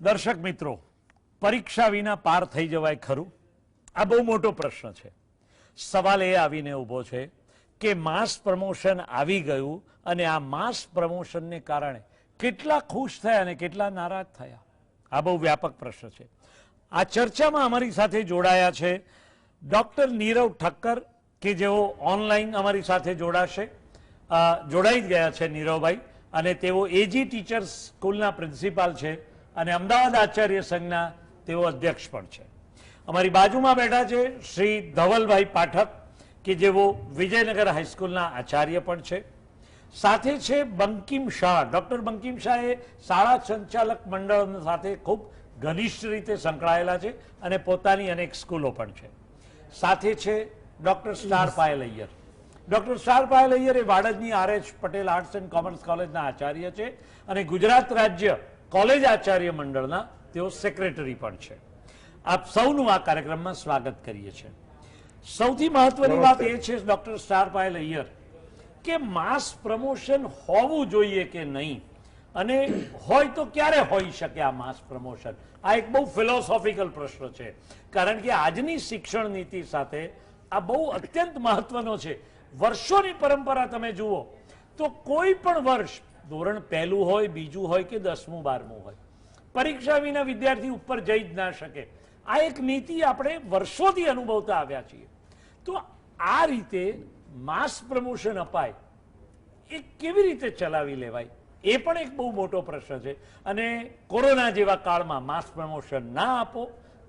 દર્શક મિત્રો, પરીક્ષા વિના પાર થઈ જવાય ખરું? આ બહુ મોટો પ્રશ્ન છે. સવાલ એ આવીને ઊભો છે કે માસ પ્રમોશન આવી ગયું અને આ માસ પ્રમોશનને કારણે કેટલા ખુશ થયા અને કેટલા નારાજ થયા. આ બહુ વ્યાપક પ્રશ્ન છે. આ ચર્ચામાં અમારી સાથે જોડાયા છે ડોક્ટર નીરવ ઠક્કર, કે જેઓ ઓનલાઈન અમારી સાથે જોડાશે. જોડાઈ ગયા છે નીરવભાઈ, અને તેઓ એજી ટીચર્સ સ્કૂલના પ્રિન્સિપાલ છે અને અમદાવાદ આચાર્ય સંઘના તેઓ અધ્યક્ષ પણ છે. અમારી બાજુમાં બેઠા છે શ્રી ધવલભાઈ પાઠક, કે જેઓ વિજયનગર હાઈસ્કૂલના આચાર્ય પણ છે. સાથે છે બંકિમ શાહ. ડોક્ટર બંકિમ શાહ એ શાળા સંચાલક મંડળ સાથે ખૂબ ઘનિષ્ઠ રીતે સંકળાયેલા છે અને પોતાની અનેક સ્કૂલો પણ છે. સાથે છે doctor star Payal Iyer. Doctor star Payal Iyer એ વાડજની R H. Patel arts and commerce કોલેજના આચાર્ય છે અને ગુજરાત રાજ્ય કોલેજ આચાર્ય મંડળના તેઓ સેક્રેટરી પણ છે. આપ સૌનું આ કાર્યક્રમમાં સ્વાગત કરીએ છીએ. સૌથી મહત્વની વાત એ છે ડોક્ટર સ્ટાર પાયલ અય્યર, કે માસ પ્રમોશન હોવું જોઈએ કે નહીં, અને હોય તો ક્યારે હોઈ શકે આ માસ પ્રમોશન? આ એક બહુ ફિલોસોફિકલ પ્રશ્ન છે, કારણ કે આજની શિક્ષણ નીતિ સાથે આ બહુ અત્યંત મહત્વનો છે. વર્ષોની પરંપરા તમે જુઓ તો કોઈ પણ વર્ષ, ધોરણ પહેલું હોય, બીજું હોય કે 10મું 12મું હોય, પરીક્ષા વિના વિદ્યાર્થી ઉપર જઈ જ ના શકે. આ એક નીતિ આપણે વર્ષોથી અનુભવતા આવ્યા છીએ. તો આ રીતે માસ પ્રમોશન અપાય એ કેવી રીતે ચલાવી લેવાય, એ પણ એક બહુ મોટો પ્રશ્ન છે. અને કોરોના જેવા કાળમાં માસ પ્રમોશન ના આપો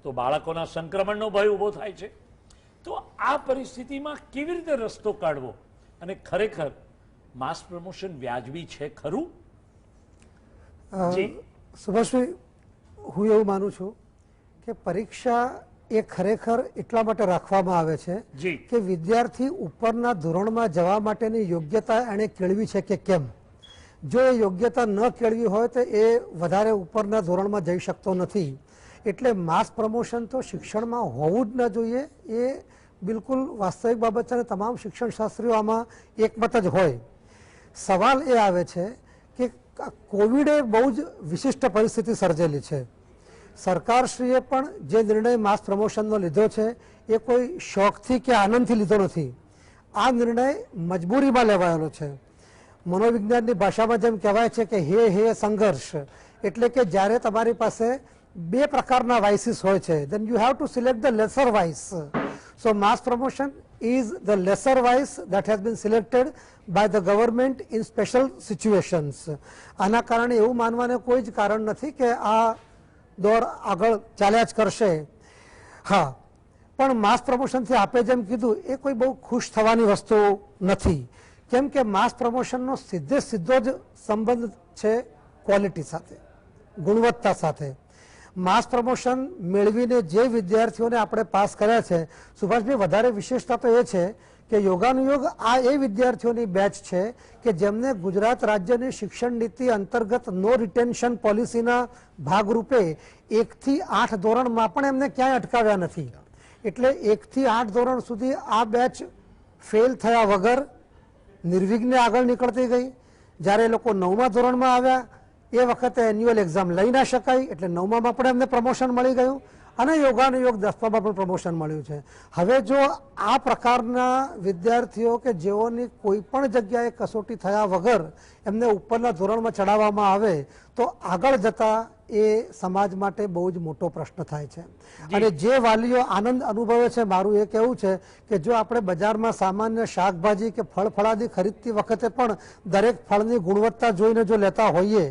તો બાળકોના સંક્રમણનો ભય ઊભો થાય છે. તો આ પરિસ્થિતિમાં કેવી રીતે રસ્તો કાઢવો, અને ખરેખર માસ પ્રમોશન વ્યાજબી છે ખરું? સુભાષભાઈ, હું એવું માનું છું કે પરીક્ષા એ ખરેખર એટલા માટે રાખવામાં આવે છે કે વિદ્યાર્થી ઉપરના ધોરણમાં જવા માટેની યોગ્યતા એણે કેળવી છે કે કેમ. જો એ યોગ્યતા ન કેળવી હોય તો એ વધારે ઉપરના ધોરણમાં જઈ શકતો નથી. એટલે માસ પ્રમોશન તો શિક્ષણમાં હોવું જ ન જોઈએ. એ બિલકુલ વાસ્તવિક બાબત છે અને તમામ શિક્ષણ શાસ્ત્રીઓ આમાં એકમત જ હોય. સવાલ એ આવે છે કે કોવિડે બહુ જ વિશિષ્ટ પરિસ્થિતિ સર્જેલી છે. સરકારશ્રીએ પણ જે નિર્ણય માસ પ્રમોશનનો લીધો છે એ કોઈ શોખથી કે આનંદથી લીધો નથી. આ નિર્ણય મજબૂરીમાં લેવાયેલો છે. મનોવિજ્ઞાનની ભાષામાં જેમ કહેવાય છે કે હે સંઘર્ષ, એટલે કે જ્યારે તમારી પાસે બે પ્રકારના વાઇસીસ હોય છે, then you have to select the lesser vice. So mass promotion is the lesser vice that has been selected by the government in special situations. આના કારણે એવું માનવાને કોઈ જ કારણ નથી કે આ દોર આગળ ચાલ્યા જ કરશે. હા, પણ માસ પ્રમોશનથી આપે જેમ કીધું એ કોઈ બહુ ખુશ થવાની વસ્તુ નથી. કેમ કે માસ પ્રમોશનનો સીધો જ સંબંધ છે ક્વોલિટી સાથે, ગુણવત્તા સાથે. માસ પ્રમોશન મેળવીને જે વિદ્યાર્થીઓને આપણે પાસ કર્યા છે, સુભાષભાઈ, વધારે વિશેષતા તો એ છે કે યોગાનુયોગ આ એ વિદ્યાર્થીઓની બેચ છે કે જેમને ગુજરાત રાજ્યની શિક્ષણ નીતિ અંતર્ગત નો રિટેન્શન પોલિસીના ભાગરૂપે 1 થી 8 ધોરણમાં પણ એમને ક્યાંય અટકાવ્યા નથી. એટલે 1 થી 8 ધોરણ સુધી આ બેચ ફેલ થયા વગર નિર્વિઘ્ને આગળ નીકળતી ગઈ. જ્યારે એ લોકો 9મા ધોરણમાં આવ્યા એ વખતે એન્યુઅલ એક્ઝામ લઈ ના શકાય, એટલે 9મામાં પણ એમને પ્રમોશન મળી ગયું અને યોગાનુયોગ 10મામાં પણ પ્રમોશન મળ્યું છે. હવે જો આ પ્રકારના વિદ્યાર્થીઓ કે જેઓની કોઈ પણ જગ્યાએ કસોટી થયા વગર એમને ઉપરના ધોરણમાં ચડાવવામાં આવે તો આગળ જતા એ સમાજ માટે બહુ જ મોટો પ્રશ્ન થાય છે. અને જે વાલીઓ આનંદ અનુભવે છે, મારું એ કહેવું છે કે જો આપણે બજારમાં સામાન્ય શાકભાજી કે ફળફળાદી ખરીદતી વખતે પણ દરેક ફળની ગુણવત્તા જોઈને જો લેતા હોઈએ,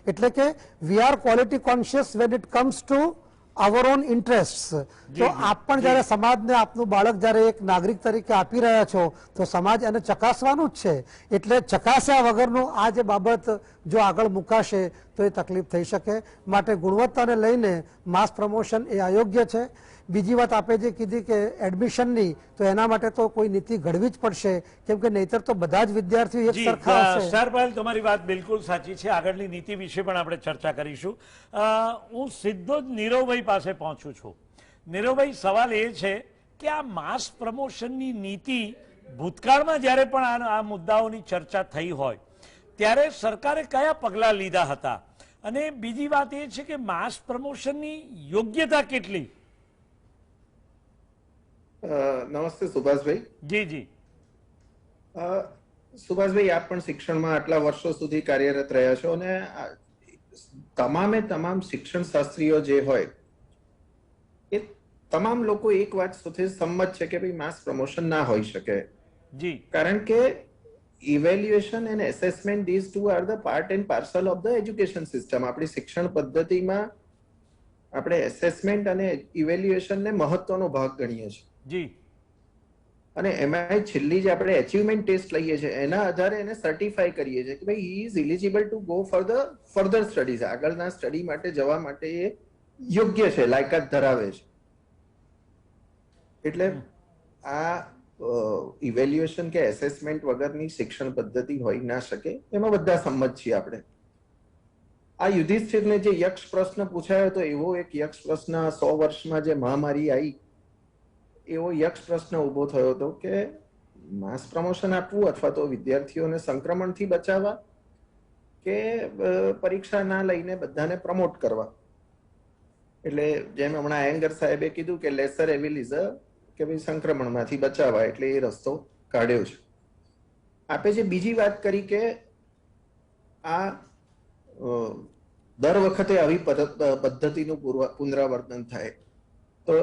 એટલે કે we are quality conscious when it comes to our own interests. તો આપ પણ જ્યારે સમાજને આપનું બાળક જ્યારે એક નાગરિક તરીકે આપી રહ્યા છો તો સમાજ એને ચકાસવાનું જ છે. એટલે ચકાસ્યા વગરનું આ જે બાબત જો આગળ મુકાશે તો એ તકલીફ થઈ શકે. માટે ગુણવત્તાને લઈને માસ પ્રમોશન એ અયોગ્ય છે. બીજી વાત આપે જે કીધી કે એડમિશનની, તો એના માટે તો કોઈ નીતિ ઘડવી જ પડશે, કેમ કે નહીતર તો બધા જ વિદ્યાર્થીઓ એક સરખા હશે. સ્ટાર પાયલ, તમારી વાત બિલકુલ સાચી છે. આગળની નીતિ વિશે પણ આપણે ચર્ચા કરીશું. હું સીધો જ નીરવભાઈ પાસે પહોંચું છું. નીરવભાઈ, સવાલ એ છે કે આ માસ પ્રમોશનની નીતિ ભૂતકાળમાં જ્યારે પણ આ મુદ્દાઓની ચર્ચા થઈ હોય ત્યારે સરકારે કયા પગલાં લીધા હતા, અને બીજી વાત એ છે કે માસ પ્રમોશનની યોગ્યતા કેટલી? નમસ્તે સુભાષભાઈ. જી જી. સુભાષભાઈ, આપ પણ શિક્ષણમાં આટલા વર્ષો સુધી કાર્યરત રહ્યા છો અને તમામ શિક્ષણ શાસ્ત્રીઓ જે હોય એ તમામ લોકો એક વાત સાથે સંમત છે કે ભાઈ માસ પ્રમોશન ના હોઈ શકે. જી. કારણ કે evaluation and assessment these two are the part and parcel of the education system. આપણી શિક્ષણ પદ્ધતિમાં આપણે એસેસમેન્ટ અને ઇવેલ્યુએશન ને મહત્વનો ભાગ ગણીએ છીએ. જી. અને એમાં છેલ્લી જે આપણે અચીવમેન્ટ ટેસ્ટ લઈએ છીએ એના આધારે એને સર્ટિફાઈ કરીએ છીએ કે ભાઈ he is eligible to go for the further studies. આગળના સ્ટડી માટે જવા માટે એ યોગ્ય છે, લાયકાત ધરાવે છે. એટલે આ ઇવેલ્યુએશન કે એસેસમેન્ટ વગરની શિક્ષણ પદ્ધતિ હોઈ ના શકે, એમાં બધા સંમત છીએ આપણે. આ યુધિષ્ઠિરને જે યક્ષ પ્રશ્ન પૂછાયો હતો એવો એક યક્ષ પ્રશ્ન 100 વર્ષમાં જે મહામારી આવી એવો યક્ષ પ્રશ્ન ઉભો થયો હતો કે માસ પ્રમોશન આપવું અથવા તો વિદ્યાર્થીઓને સંક્રમણથી બચાવવા કે પરીક્ષા ના લઈને બધાને પ્રમોટ કરવા. એટલે જેમ હમણાં એંગર સાહેબે કીધું કે લેસર એવિલ ઇઝ કે ભાઈ સંક્રમણમાંથી બચાવવા, એટલે એ રસ્તો કાઢ્યો છે. આપે જે બીજી વાત કરી કે આ દર વખતે આવી પદ્ધતિનું પુનરાવર્તન થાય, તો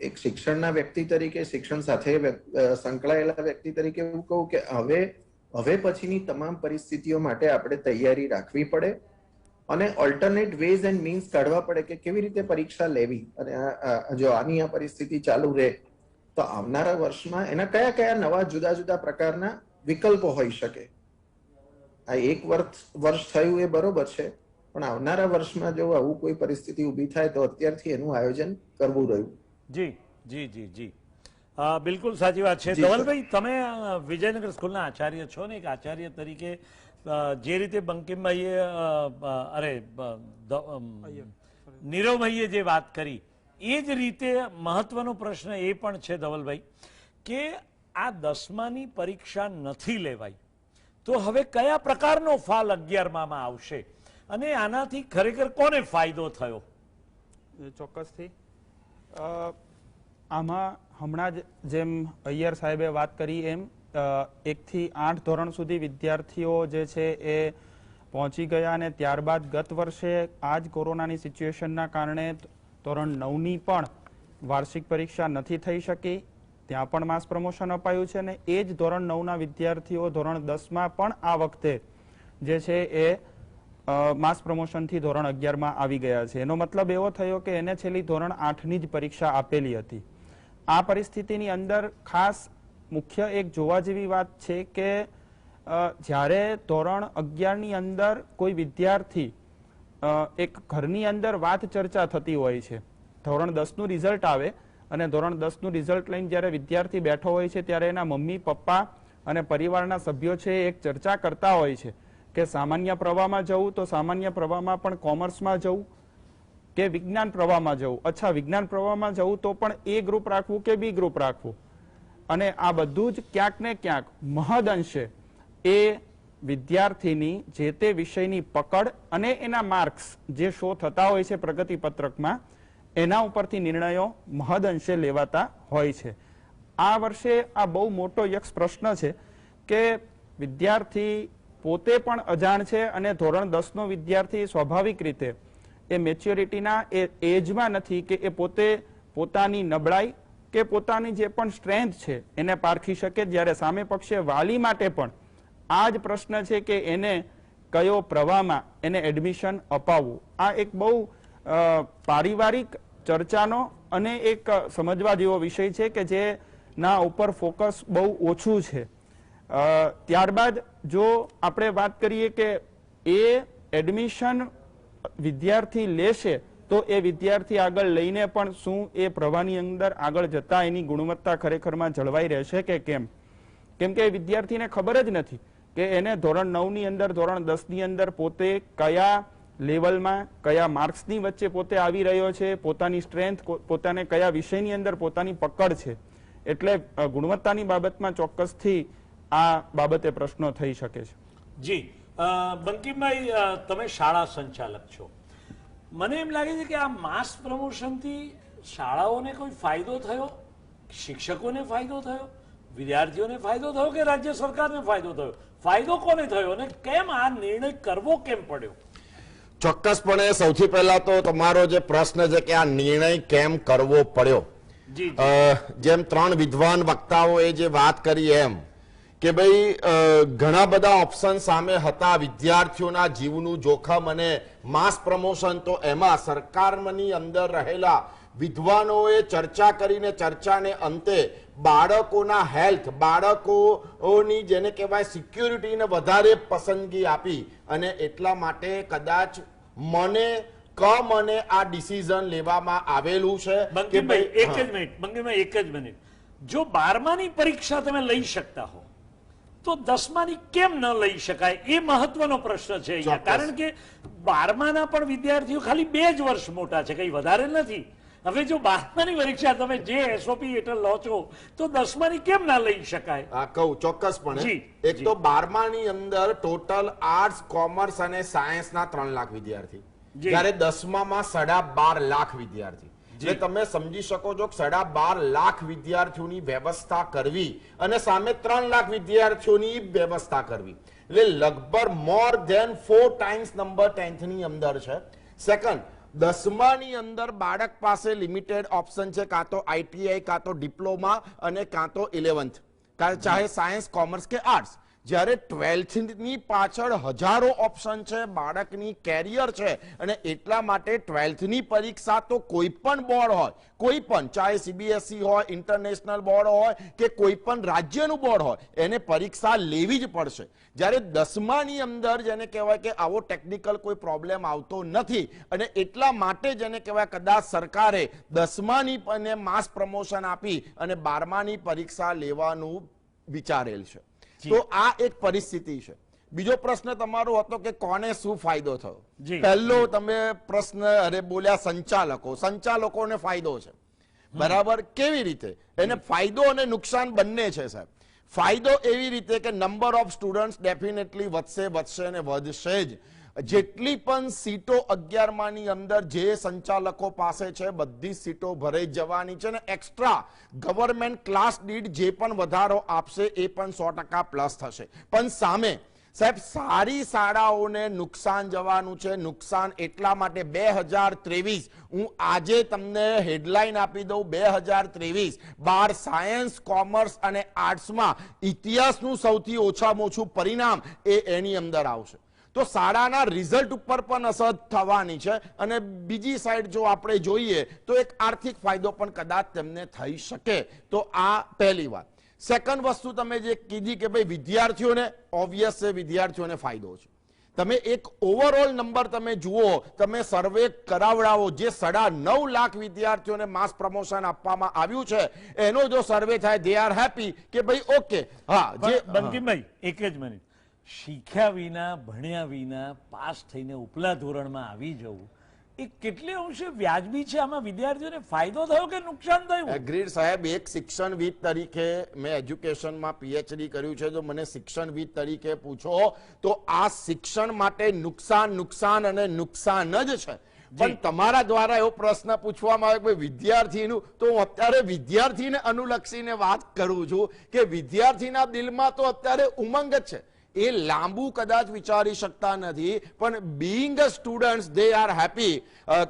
એક શિક્ષણના વ્યક્તિ તરીકે, શિક્ષણ સાથે સંકળાયેલા વ્યક્તિ તરીકે એવું કહું કે હવે પછીની તમામ પરિસ્થિતિઓ માટે આપણે તૈયારી રાખવી પડે અને ઓલ્ટરનેટ વેઝ એન્ડ મીન્સ કાઢવા પડે કે કેવી રીતે પરીક્ષા લેવી. અને જો આની આ પરિસ્થિતિ ચાલુ રહે તો આવનારા વર્ષમાં એના કયા કયા નવા જુદા જુદા પ્રકારના વિકલ્પો હોઈ શકે. આ એક વર્ષ થયું એ બરોબર છે, પણ આવનારા વર્ષમાં જો આવું કોઈ પરિસ્થિતિ ઊભી થાય તો અત્યારથી એનું આયોજન કરવું રહ્યું. જી જી જી જી, બિલકુલ સાચી વાત છે. ધવલભાઈ, તમે વિજયનગર સ્કૂલના આચાર્ય છો ને, એક આચાર્ય તરીકે જે રીતે બંકિમભાઈએ નીરવભાઈએ જે વાત કરી એ જ રીતે મહત્વનો પ્રશ્ન એ પણ છે ધવલભાઈ કે આ 10માની પરીક્ષા નથી લેવાઈ તો હવે કયા પ્રકારનો ફાલ 11માં આવશે અને આનાથી ખરેખર કોને ફાયદો થયો? ચોક્કસથી આમાં હમણાં જ જેમ અય્યર સાહેબે વાત કરી એમ 1 થી 8 ધોરણ સુધી વિદ્યાર્થીઓ જે છે એ પહોંચી ગયા અને ત્યારબાદ ગત વર્ષે આ જ કોરોનાની સિચ્યુએશનના કારણે ધોરણ 9ની પણ વાર્ષિક પરીક્ષા નથી થઈ શકી. ત્યાં પણ માસ પ્રમોશન અપાયું છે અને એ જ ધોરણ 9ના વિદ્યાર્થીઓ ધોરણ 10માં પણ આ વખતે જે છે એ માસ પ્રમોશનથી ધોરણ 11માં આવી ગયા છે. એનો મતલબ એવો થયો કે એને છેલ્લી ધોરણ 8ની જ પરીક્ષા આપેલી હતી. આ પરિસ્થિતિની અંદર ખાસ મુખ્ય એક જોવા જેવી વાત છે કે જ્યારે ધોરણ 11ની અંદર કોઈ વિદ્યાર્થી એક ઘરની અંદર વાત ચર્ચા થતી હોય છે, ધોરણ 10નું રિઝલ્ટ આવે અને ધોરણ 10નું રિઝલ્ટ લઈને જ્યારે વિદ્યાર્થી બેઠો હોય છે ત્યારે એના મમ્મી પપ્પા અને પરિવારના સભ્યો છે એક ચર્ચા કરતા હોય છે કે સામાન્ય પ્રવાહમાં જવું તો સામાન્ય પ્રવાહમાં પણ કોમર્સમાં જવું કે વિજ્ઞાન પ્રવાહમાં જવું. અચ્છા, વિજ્ઞાન પ્રવાહમાં જવું તો પણ એ ગ્રુપ રાખવું કે બી ગ્રુપ રાખવું. અને આ બધું જ ક્યાંક ને ક્યાંક મહદઅંશે એ વિદ્યાર્થીની જે તે વિષયની પકડ અને એના માર્ક્સ જે શો થતા હોય છે પ્રગતિ પત્રકમાં એના ઉપરથી નિર્ણયો મહદઅંશે લેવાતા હોય છે. આ વર્ષે આ બહુ મોટો યક્ષ પ્રશ્ન છે કે વિદ્યાર્થી પોતે પણ અજાણ છે અને ધોરણ 10નો વિદ્યાર્થી સ્વાભાવિક રીતે એ મેચ્યોરિટીના એ એજમાં નથી કે એ પોતે પોતાની નબળાઈ કે પોતાની જે પણ સ્ટ્રેન્થ છે એને પારખી શકે, જ્યારે સામે પક્ષે વાલી માટે પણ આ જ પ્રશ્ન છે કે એને કયો પ્રવાહમાં એને એડમિશન અપાવવું. આ એક બહુ પારિવારિક ચર્ચાનો અને એક સમજવા જેવો વિષય છે કે જેના ઉપર ફોકસ બહુ ઓછું છે. ત્યારબાદ જો આપણે વાત કરીએ કે એ એડમિશન વિદ્યાર્થી લેશે તો એ વિદ્યાર્થી આગળ લઈને પણ શું એ પ્રવાહની અંદર આગળ જતા એની ગુણવત્તા ખરેખરમાં જળવાઈ રહેશે કે કેમ? કેમ કે વિદ્યાર્થીને ખબર જ નથી કે એને ધોરણ 9ની અંદર ધોરણ 10ની અંદર પોતે કયા લેવલમાં કયા માર્ક્સની વચ્ચે પોતે આવી રહ્યો છે, પોતાની સ્ટ્રેન્થ, પોતાને કયા વિષયની અંદર પોતાની પકડ છે. એટલે ગુણવત્તાની બાબતમાં ચોક્કસથી આ બાબતે પ્રશ્નો થઈ શકે છે. જી, બંકિમભાઈ, તમે શાળા સંચાલક છો, મને એમ લાગે છે કે આ માસ પ્રમોશનથી શાળાઓને કોઈ ફાયદો થયો, શિક્ષકોને ફાયદો થયો, વિદ્યાર્થીઓને ફાયદો થયો કે રાજ્ય સરકારને ફાયદો થયો? ફાયદો કોને થયો અને કેમ આ નિર્ણય કરવો કેમ પડ્યો? ચોક્કસપણે સૌથી પહેલા તો તમારો જે પ્રશ્ન છે કે આ નિર્ણય કેમ કરવો પડ્યો, જેમ ત્રણ વિદ્વાન વક્તાઓએ જે વાત કરી એમ કે ભાઈ ઘણા બધા ઓપ્શન સામે હતા, વિદ્યાર્થીઓના જીવનું જોખમ અને માસ પ્રમોશન, તો એમાં સરકારની અંદર રહેલા વિદ્વાનોએ ચર્ચા કરીને ચર્ચાને અંતે બાળકોના હેલ્થ, બાળકોની જેને કહેવાય સિક્યુરિટીને વધારે પસંદગી આપી અને એટલા માટે કદાચ મને આ ડિસિઝન લેવામાં આવેલું છે. બંકિમભાઈ, એક જ મિનિટ, બંકિમભાઈ, એક જ મિનિટ. જો 12માની પરીક્ષા તમે લઈ શકતા હો તો 10માની કેમ ન લઈ શકાય? એ મહત્વનો પ્રશ્ન છે અહીંયા. કારણ કે 12માના પણ વિદ્યાર્થીઓ ખાલી 2 જ વર્ષ મોટા છે, કઈ વધારે નથી. હવે જો 12માની પરીક્ષા તમે જે એસઓપી હેઠળ લો છો તો 10માની કેમ ના લઈ શકાય? કહું ચોક્કસપણે. એક તો 12માની અંદર ટોટલ આર્ટ્સ, કોમર્સ અને સાયન્સના 3 લાખ વિદ્યાર્થી, જ્યારે 10મામાં 12.5 લાખ વિદ્યાર્થી. એટલે તમે સમજી શકો છો કે 12.5 લાખ વિદ્યાર્થીઓની વ્યવસ્થા કરવી અને સામે 3 લાખ વિદ્યાર્થીઓની વ્યવસ્થા કરવી, એટલે લગભગ more than 4 times number 10th ની અંદર છે. સેકન્ડ, 10માની અંદર બાળક પાસે લિમિટેડ ઓપ્શન છે, કાં તો આઈટીઆઈ, કાં તો ડિપ્લોમા અને કાં તો 11th, ચાહે સાયન્સ, કોમર્સ કે આર્ટ્સ. જ્યારે 12th ની પાછળ હજારો ઓપ્શન છે, બાળકની કેરિયર છે અને એટલા માટે 12th ની પરીક્ષા તો કોઈ પણ બોર્ડ હોય, કોઈ પણ, ચાહે સીબીએસઈ હોય, ઇન્ટરનેશનલ બોર્ડ હોય કે કોઈ પણ રાજ્યનું બોર્ડ હોય, એને પરીક્ષા લેવી જ પડશે. જ્યારે 10માની અંદર જેને કહેવાય કે આવો ટેકનિકલ કોઈ પ્રોબ્લેમ આવતો નથી અને એટલા માટે જેને કહેવાય કદાચ સરકારે 10માની અને માસ પ્રમોશન આપી અને 12માની પરીક્ષા લેવાનું વિચારેલ છે. તો આ એક પરિસ્થિતિ છે. બીજો પ્રશ્ન તમારો હતો કે કોને શું ફાયદો થયો. પહેલો તમે પ્રશ્ન બોલ્યા સંચાલકોને ફાયદો છે, બરાબર. કેવી રીતે? એને ફાયદો અને નુકસાન બંને છે સાહેબ. ફાયદો એવી રીતે કે નંબર ઓફ સ્ટુડન્ટ્સ ડેફિનેટલી વધશે અને વધશે જ. જેટલી પણ સીટો 11માની અંદર જે સંચાલકો પાસે છે બધી સીટો ભરાઈ જવાની છે અને એક્સ્ટ્રા ગવર્મેન્ટ ક્લાસ દીઠ જે પણ વધારો આપશે એ પણ 100% પ્લસ થશે. પણ સામે સાહેબ સારી શાળાઓને નુકસાન જવાનું છે. નુકસાન એટલા માટે 2023, હું આજે તમને હેડલાઇન આપી દઉં, 2023 12 સાયન્સ, કોમર્સ અને આર્ટ્સમાં ઇતિહાસનું સૌથી ઓછામાં ઓછું પરિણામ એની અંદર આવશે. તો શાળાના રિઝલ્ટ ઉપર પણ અસર થવાની છે અને બીજી સાઈડ જો આપણે જોઈએ તો એક આર્થિક ફાયદો પણ કદાચ તેમને થઈ શકે. તો આ પહેલી વાત. સેકન્ડ વસ્તુ તમે જે કીધી કે ભાઈ વિદ્યાર્થીઓને, ઓબ્વિયસ છે વિદ્યાર્થીઓને ફાયદો છે. તમે એક ઓવરઓલ નંબર તમે જુઓ, તમે સર્વે કરાવડાવો, જે 9.5 લાખ વિદ્યાર્થીઓને માસ પ્રમોશન આપવામાં આવ્યું છે એનો જો સર્વે થાય, દે આર હેપી કે ભાઈ ઓકે. હા, જે બંકિમભાઈ, એક જ મિનિટ. શીખ્યા વિના, ભણ્યા વિના પાસ થઈને ઉપલા ધોરણમાં આવી જવું એ કેટલે અંશે વ્યાજબી છે? આમાં વિદ્યાર્થીઓને ફાયદો થયો કે નુકસાન થયું? એગ્રીડ સાહેબ. એક શિક્ષણવિદ તરીકે મેં એજ્યુકેશનમાં પીએચડી કર્યું છે. જો મને શિક્ષણવિદ તરીકે પૂછો તો આ શિક્ષણ માટે નુકસાન અને નુકસાન જ છે. પણ તમારા દ્વારા એવો પ્રશ્ન પૂછવામાં આવે કે વિદ્યાર્થીનું, તો હું અત્યારે વિદ્યાર્થીને અનુલક્ષીને વાત કરું છું કે વિદ્યાર્થીના દિલમાં તો અત્યારે ઉમંગ જ છે. એ લાંબુ કદાચ વિચારી શકતા નથી, પણ being a students they are happy.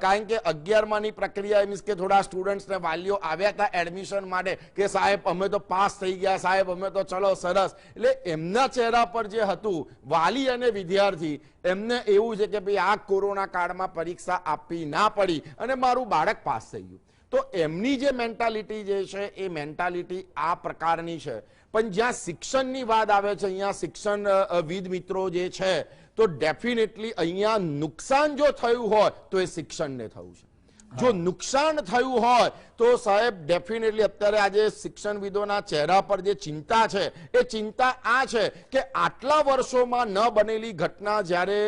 કારણ કે 11માની પ્રક્રિયા મીન્સ કે થોડા સ્ટુડન્ટ્સને વાલીઓ આવ્યા હતા એડમિશન માટે કે સાહેબ અમે તો પાસ થઈ ગયા, સાહેબ અમે તો ચલો સરસ. એટલે એમના ચહેરા પર જે હતું વાલી અને વિદ્યાર્થી, એમને એવું છે કે ભાઈ આ કોરોના કાળમાં પરીક્ષા આપવી ના પડી અને મારું બાળક પાસ થઈ ગયું. તો એમની જે મેન્ટાલિટી જે છે એ મેન્ટાલિટી આ પ્રકારની છે. પણ જ્યાં શિક્ષણની વાત આવે છે, અહીંયા શિક્ષણવિદ મિત્રો જે છે, તો ડેફિનેટલી અહીંયા નુકસાન જો થયું હોય તો એ શિક્ષણને થયું છે. જો નુકસાન થયું હોય તો સાહેબ ડેફિનેટલી અત્યારે આજે શિક્ષણવિદોના ચહેરા પર જે ચિંતા છે એ ચિંતા આ છે કે આટલા વર્ષોમાં ન બનેલી ઘટના જ્યારે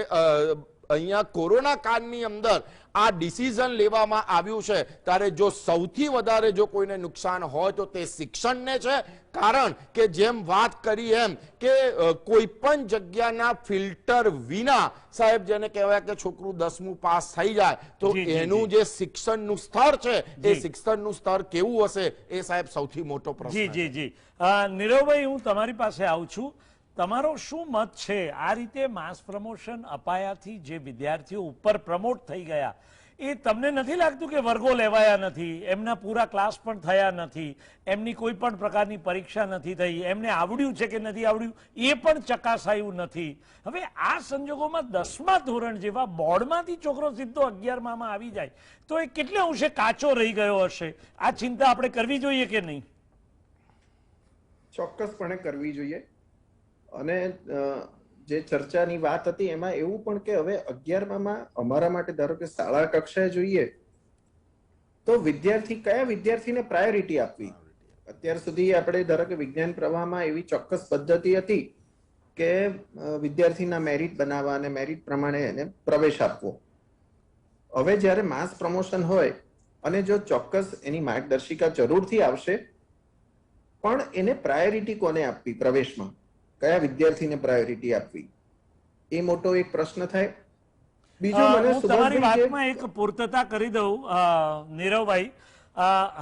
અહીંયા કોરોના કાળની અંદર આ ડિસિઝન લેવામાં આવ્યું છે ત્યારે જો સૌથી વધારે જો કોઈને નુકસાન હોય તો તે શિક્ષણને છે, કારણ કે જેમ વાત કરી એમ કે કોઈ પણ જગ્યાના ફિલ્ટર વિના સાહેબ જેને કહેવાય કે છોકરું 10મું પાસ થઈ જાય તો એનું જે શિક્ષણનું સ્તર છે એ શિક્ષણનું સ્તર કેવું હશે એ સાહેબ સૌથી મોટો પ્રશ્ન છે. જી જી નીરવભાઈ, હું તમારી પાસે આવું છું. તમારો શું મત છે આ રીતે માસ પ્રમોશન અપાયાથી જે વિદ્યાર્થીઓ ઉપર પ્રમોટ થઈ ગયા, એ તમને નથી લાગતું કે વર્ગો લેવાયા નથી, એમના પૂરા ક્લાસ પણ થયા નથી, એમની કોઈ પણ પ્રકારની પરીક્ષા નથી થઈ, એમને આવડ્યું છે કે નથી આવડ્યું એ પણ ચકાસાયું નથી? હવે આ સંજોગોમાં 10મા ધોરણ જેવા બોર્ડમાંથી છોકરો સીધો 11માં આવી જાય તો એ કેટલે અંશે કાચો રહી ગયો હશે? આ ચિંતા આપણે કરવી જોઈએ કે નહીં? ચોક્કસપણે કરવી જોઈએ. અને જે ચર્ચાની વાત હતી એમાં એવું પણ કે હવે 11માં અમારા માટે ધારો કે શાળા કક્ષાએ જોઈએ તો કયા વિદ્યાર્થીને પ્રાયોરિટી આપવી. અત્યાર સુધી આપણે ધારો કે વિજ્ઞાન પ્રવાહમાં એવી ચોક્કસ પદ્ધતિ હતી કે વિદ્યાર્થીના મેરિટ બનાવવા અને મેરિટ પ્રમાણે એને પ્રવેશ આપવો. હવે જ્યારે માસ પ્રમોશન હોય અને જો ચોક્કસ એની માર્ગદર્શિકા જરૂરથી આવશે, પણ એને પ્રાયોરિટી કોને આપવી, પ્રવેશમાં કયા વિદ્યાર્થીને પ્રાયોરિટી આપવી, એ મોટો એક પ્રશ્ન થાય. બીજું મને તમારી વાતમાં એક પૂર્તતા કરી દઉં નીરવભાઈ,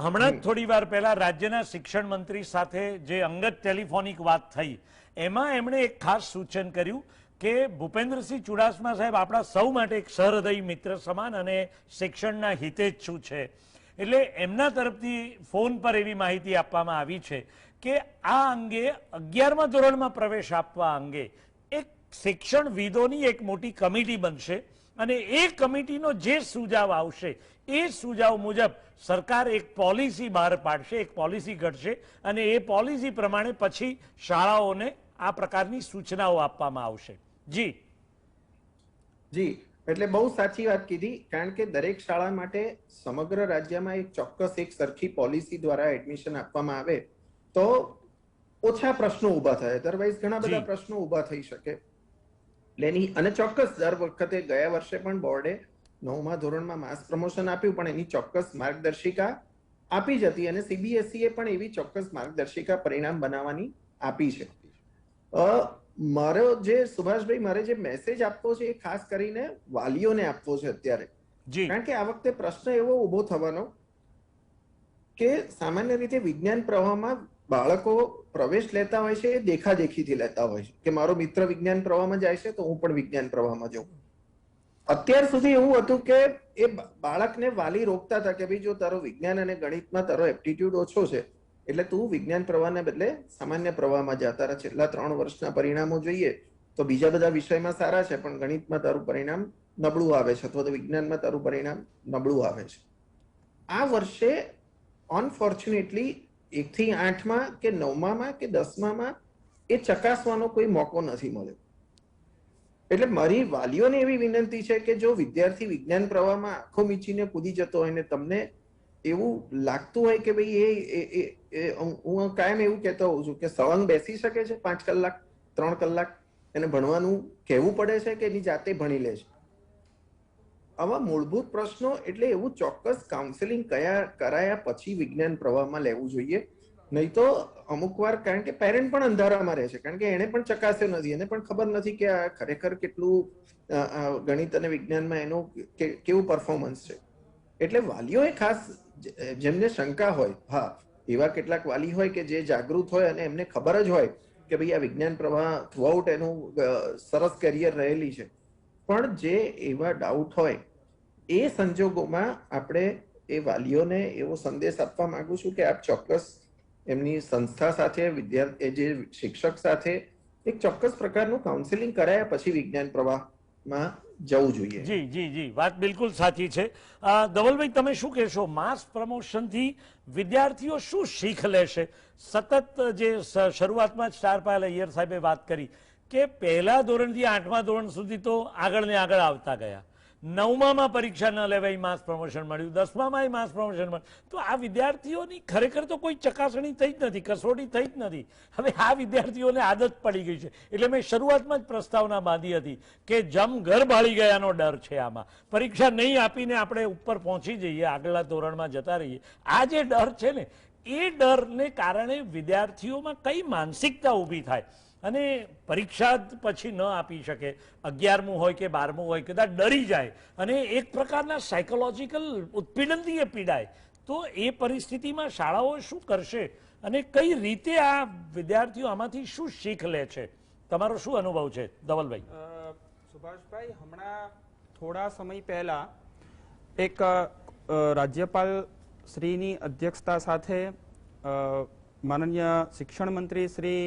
હમણાં જ થોડી વાર પહેલા રાજ્યના શિક્ષણ મંત્રી સાથે જે અંગત ટેલિફોનિક વાત થઈ એમાં એમણે એક ખાસ સૂચન કર્યું કે ભૂપેન્દ્રસિંહ ચુડાસમા સાહેબ આપણા સૌ માટે એક સહૃદયી મિત્ર સમાન અને શિક્ષણના હિતેચ્છુ છે. એટલે એમના તરફથી ફોન પર એવી માહિતી આપવામાં આવી છે કે આ અંગે 11મા ધોરણમાં પ્રવેશ આપવા અંગે એક શિક્ષણવિદોની એક મોટી કમિટી બનશે અને એ કમિટીનો જે સુઝાવ આવશે એ સુઝાવ મુજબ સરકાર એક પોલિસી બહાર પાડશે, એક પોલિસી ઘડશે અને એ પોલિસી પ્રમાણે પછી શાળાઓને આ પ્રકારની સૂચનાઓ આપવામાં આવશે. જી, એટલે બહુ સાચી વાત કીધી, કારણ કે દરેક શાળા માટે સમગ્ર રાજ્યમાં એક ચોક્કસ એક સરખી પોલિસી દ્વારા એડમિશન આપવામાં આવે તો ઓછા પ્રશ્નો ઊભા થાય. અધરવાઇઝ ઘણા બધા પ્રશ્નો ઊભા થઈ શકે. અને ચોક્કસ દર વખતે ગયા વર્ષે પણ બોર્ડે 9મા ધોરણમાં માસ પ્રમોશન આપ્યું, પણ એની ચોક્કસ માર્ગદર્શિકા આપી જ હતી અને સીબીએસઈએ પણ એવી ચોક્કસ માર્ગદર્શિકા પરિણામ બનાવવાની આપી છે. મારો જે સુભાષભાઈ મારે જે મેસેજ આપવો છે એ ખાસ કરીને વાલીઓને આપવો છે અત્યારે, કારણ કે આ વખતે પ્રશ્ન એવો ઉભો થવાનો કે સામાન્ય રીતે વિજ્ઞાન પ્રવાહમાં બાળકો પ્રવેશ લેતા હોય છે એ દેખાદેખીથી લેતા હોય છે કે મારો મિત્ર વિજ્ઞાન પ્રવાહમાં જાય છે તો હું પણ વિજ્ઞાન પ્રવાહમાં જાઉં. અત્યાર સુધી એવું હતું કે એ બાળકને વાલી રોકતા હતા કે ભાઈ જો તારો વિજ્ઞાન અને ગણિતમાં તારો એપ્ટિટ્યુડ ઓછો છે એટલે તું વિજ્ઞાન પ્રવાહને બદલે સામાન્ય પ્રવાહમાં જા, તારા છેલ્લા 3 વર્ષના પરિણામો જોઈએ તો બીજા બધા વિષયમાં સારા છે પણ ગણિતમાં તારું પરિણામ નબળું આવે છે અથવા તો વિજ્ઞાનમાં તારું પરિણામ નબળું આવે છે. આ વર્ષે અનફોર્ચ્યુનેટલી 1 થી 8માં કે 9માં કે 10માં એ ચકાસવાનો કોઈ મોકો નથી મળ્યો. એટલે મારી વાલીઓને એવી વિનંતી છે કે જો વિદ્યાર્થી વિજ્ઞાન પ્રવાહમાં આંખો મીચીને કૂદી જતો હોય ને તમને એવું લાગતું હોય કે ભાઈ હું કાયમ એવું કહેતો હોઉં છું કે સળંગ બેસી શકે છે 5 કલાક 3 કલાક એને ભણવાનું કહેવું પડે છે કે એની જાતે ભણી લે છે. આવા મૂળભૂત પ્રશ્નો એટલે એવું ચોક્કસ કાઉન્સેલિંગ કરાયા પછી વિજ્ઞાન પ્રવાહમાં લેવું જોઈએ. નહીં તો અમુક વાર કારણ કે પેરેન્ટ પણ અંધારામાં રહે છે, કારણ કે એને પણ ચકાસ્યો નથી, એને પણ ખબર નથી કે આ ખરેખર કેટલું ગણિત અને વિજ્ઞાનમાં એનું કેવું પરફોર્મન્સ છે. એટલે વાલીઓએ ખાસ જેમને શંકા હોય, હા એવા કેટલાક વાલી હોય કે જે જાગૃત હોય અને એમને ખબર જ હોય કે ભાઈ આ વિજ્ઞાન પ્રવાહ થ્રુઆઉટ એનું સરસ કેરિયર રહેલી છે, પણ જે એવા ડાઉટ હોય એ સંજોગોમાં આપણે એ વાલીઓને એવો સંદેશ આપવા માંગુ છું કે આપ ચોક્કસ એમની સંસ્થા સાથે વિદ્યાર્થી જે શિક્ષક સાથે એક ચોક્કસ પ્રકારનું કાઉન્સેલિંગ કરાયા પછી વિજ્ઞાન પ્રવાહમાં જવું જોઈએ. જી જી જી, વાત બિલકુલ સાચી છે. ધવલભાઈ તમે શું કહેશો, માસ પ્રમોશનથી વિદ્યાર્થીઓ શું શીખ લેશે? સતત જે શરૂઆતમાં સ્ટાર પાયલ અય્યર સાહેબે વાત કરી કે પહેલા ધોરણથી 8મા ધોરણ સુધી તો આગળ ને આગળ આવતા ગયા, 9માં પરીક્ષા ન લેવાય માસ પ્રમોશન મળ્યું, 10માં માસ પ્રમોશન મળ્યું. તો આ વિદ્યાર્થીઓની ખરેખર તો કોઈ ચકાસણી થઈ જ નથી, કસોટી થઈ જ નથી. હવે આ વિદ્યાર્થીઓને આદત પડી ગઈ છે. એટલે મેં શરૂઆતમાં જ પ્રસ્તાવના બાંધી હતી કે જમ ઘર ભાળી ગયાનો ડર છે આમાં. પરીક્ષા નહીં આપીને આપણે ઉપર પહોંચી જઈએ, આગળના ધોરણમાં જતા રહીએ, આ જે ડર છે ને, એ ડરને કારણે વિદ્યાર્થીઓમાં કઈ માનસિકતા ઊભી થાય અને પરીક્ષા પછી ન આપી શકે, 11મું હોય કે 12મું હોય, કદાચ ડરી જાય અને એક પ્રકારના સાયકોલોજીકલ ઉત્પીડનથી એ પીડાય. તો એ પરિસ્થિતિમાં શાળાઓ શું કરશે અને કઈ રીતે આ વિદ્યાર્થીઓ આમાંથી શું શીખ લે છે? તમારો શું અનુભવ છે ધવલભાઈ? સુભાષભાઈ, હમણાં થોડા સમય પહેલા એક રાજ્યપાલ શ્રીની અધ્યક્ષતા સાથે માનનીય શિક્ષણ મંત્રી શ્રી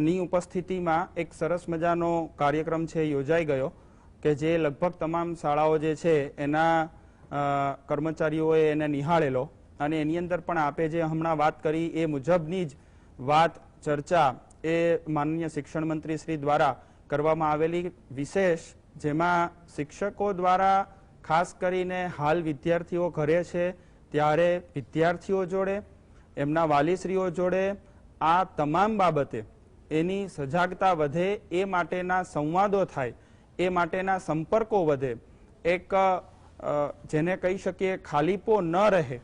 ની ઉપસ્થિતિમાં એક સરસ મજાનો કાર્યક્રમ છે યોજાઈ ગયો કે જે લગભગ તમામ શાળાઓ જે છે એના કર્મચારીઓએ એને નિહાળેલો અને એની અંદર પણ આપે જે હમણાં વાત કરી એ મુજબની જ વાત ચર્ચા એ માનનીય શિક્ષણ મંત્રી શ્રી દ્વારા કરવામાં આવેલી, વિશેષ જેમાં શિક્ષકો દ્વારા ખાસ કરીને હાલ વિદ્યાર્થીઓ ઘરે છે ત્યારે વિદ્યાર્થીઓ જોડે, એમના વાલીશ્રીઓ જોડે આ તમામ બાબતે એની સજાગતા વધે, એ માટેના સંવાદો થાય, એ માટેના સંપર્કો વધે, એક જેને કહી શકીએ ખાલીપો ન રહે,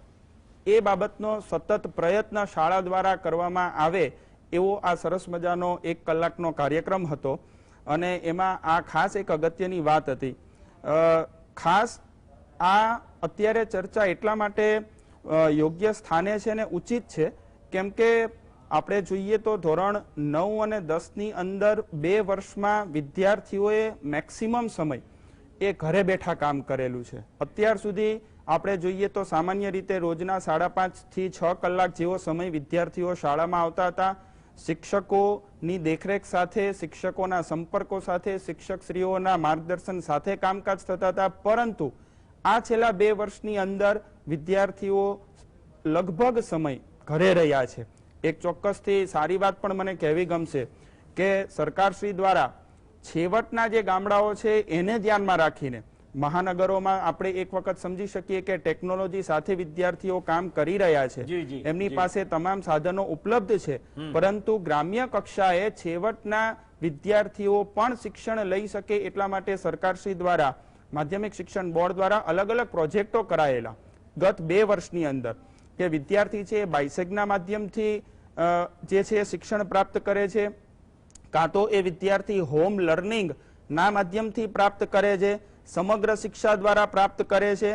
એ બાબતનો સતત પ્રયત્ન શાળા દ્વારા કરવામાં આવે એવો આ સરસ મજાનો 1 કલાકનો કાર્યક્રમ હતો. અને એમાં આ ખાસ એક અગત્યની વાત હતી. ખાસ આ અત્યારે ચર્ચા એટલા માટે યોગ્ય સ્થાને છે ને ઉચિત છે કેમ કે આપણે જોઈએ તો ધોરણ 9 અને 10ની અંદર 2 વર્ષમાં વિદ્યાર્થીઓએ મેક્સિમમ સમય એ ઘરે બેઠા કામ કરેલું છે. અત્યાર સુધી આપણે જોઈએ તો સામાન્ય રીતે રોજના 5.5 થી 6 કલાક જેવો સમય વિદ્યાર્થીઓ શાળામાં આવતા હતા. શિક્ષકોની દેખરેખ સાથે, શિક્ષકોના સંપર્કો સાથે, શિક્ષકશ્રીઓના માર્ગદર્શન સાથે કામકાજ થતા હતા. પરંતુ આ છેલ્લા 2 વર્ષની અંદર વિદ્યાર્થીઓ લગભગ સમય ઘરે રહ્યા છે. એક ચોક્કસથી સારી વાત પણ મને કહેવી ગમશે કે સરકારશ્રી દ્વારા છેવટના જે ગામડાઓ છે એને ધ્યાનમાં રાખીને મહાનગરોમાં આપણે એક વખત સમજી શકીએ કે ટેકનોલોજી સાથે વિદ્યાર્થીઓ કામ કરી રહ્યા છે, એમની પાસે તમામ સાધનો ઉપલબ્ધ છે, પરંતુ ગ્રામ્ય કક્ષાએ છેવટના વિદ્યાર્થીઓ પણ શિક્ષણ લઈ શકે એટલા માટે સરકારશ્રી દ્વારા માધ્યમિક શિક્ષણ બોર્ડ દ્વારા અલગ અલગ પ્રોજેક્ટો કરાયેલા ગત 2 વર્ષની અંદર કે વિદ્યાર્થી છે બાયસેગના માધ્યમથી જે છે શિક્ષણ પ્રાપ્ત કરે છે, કાં તો એ વિદ્યાર્થી હોમ લર્નિંગ ના માધ્યમથી પ્રાપ્ત કરે છે, સમગ્ર શિક્ષા દ્વારા પ્રાપ્ત કરે છે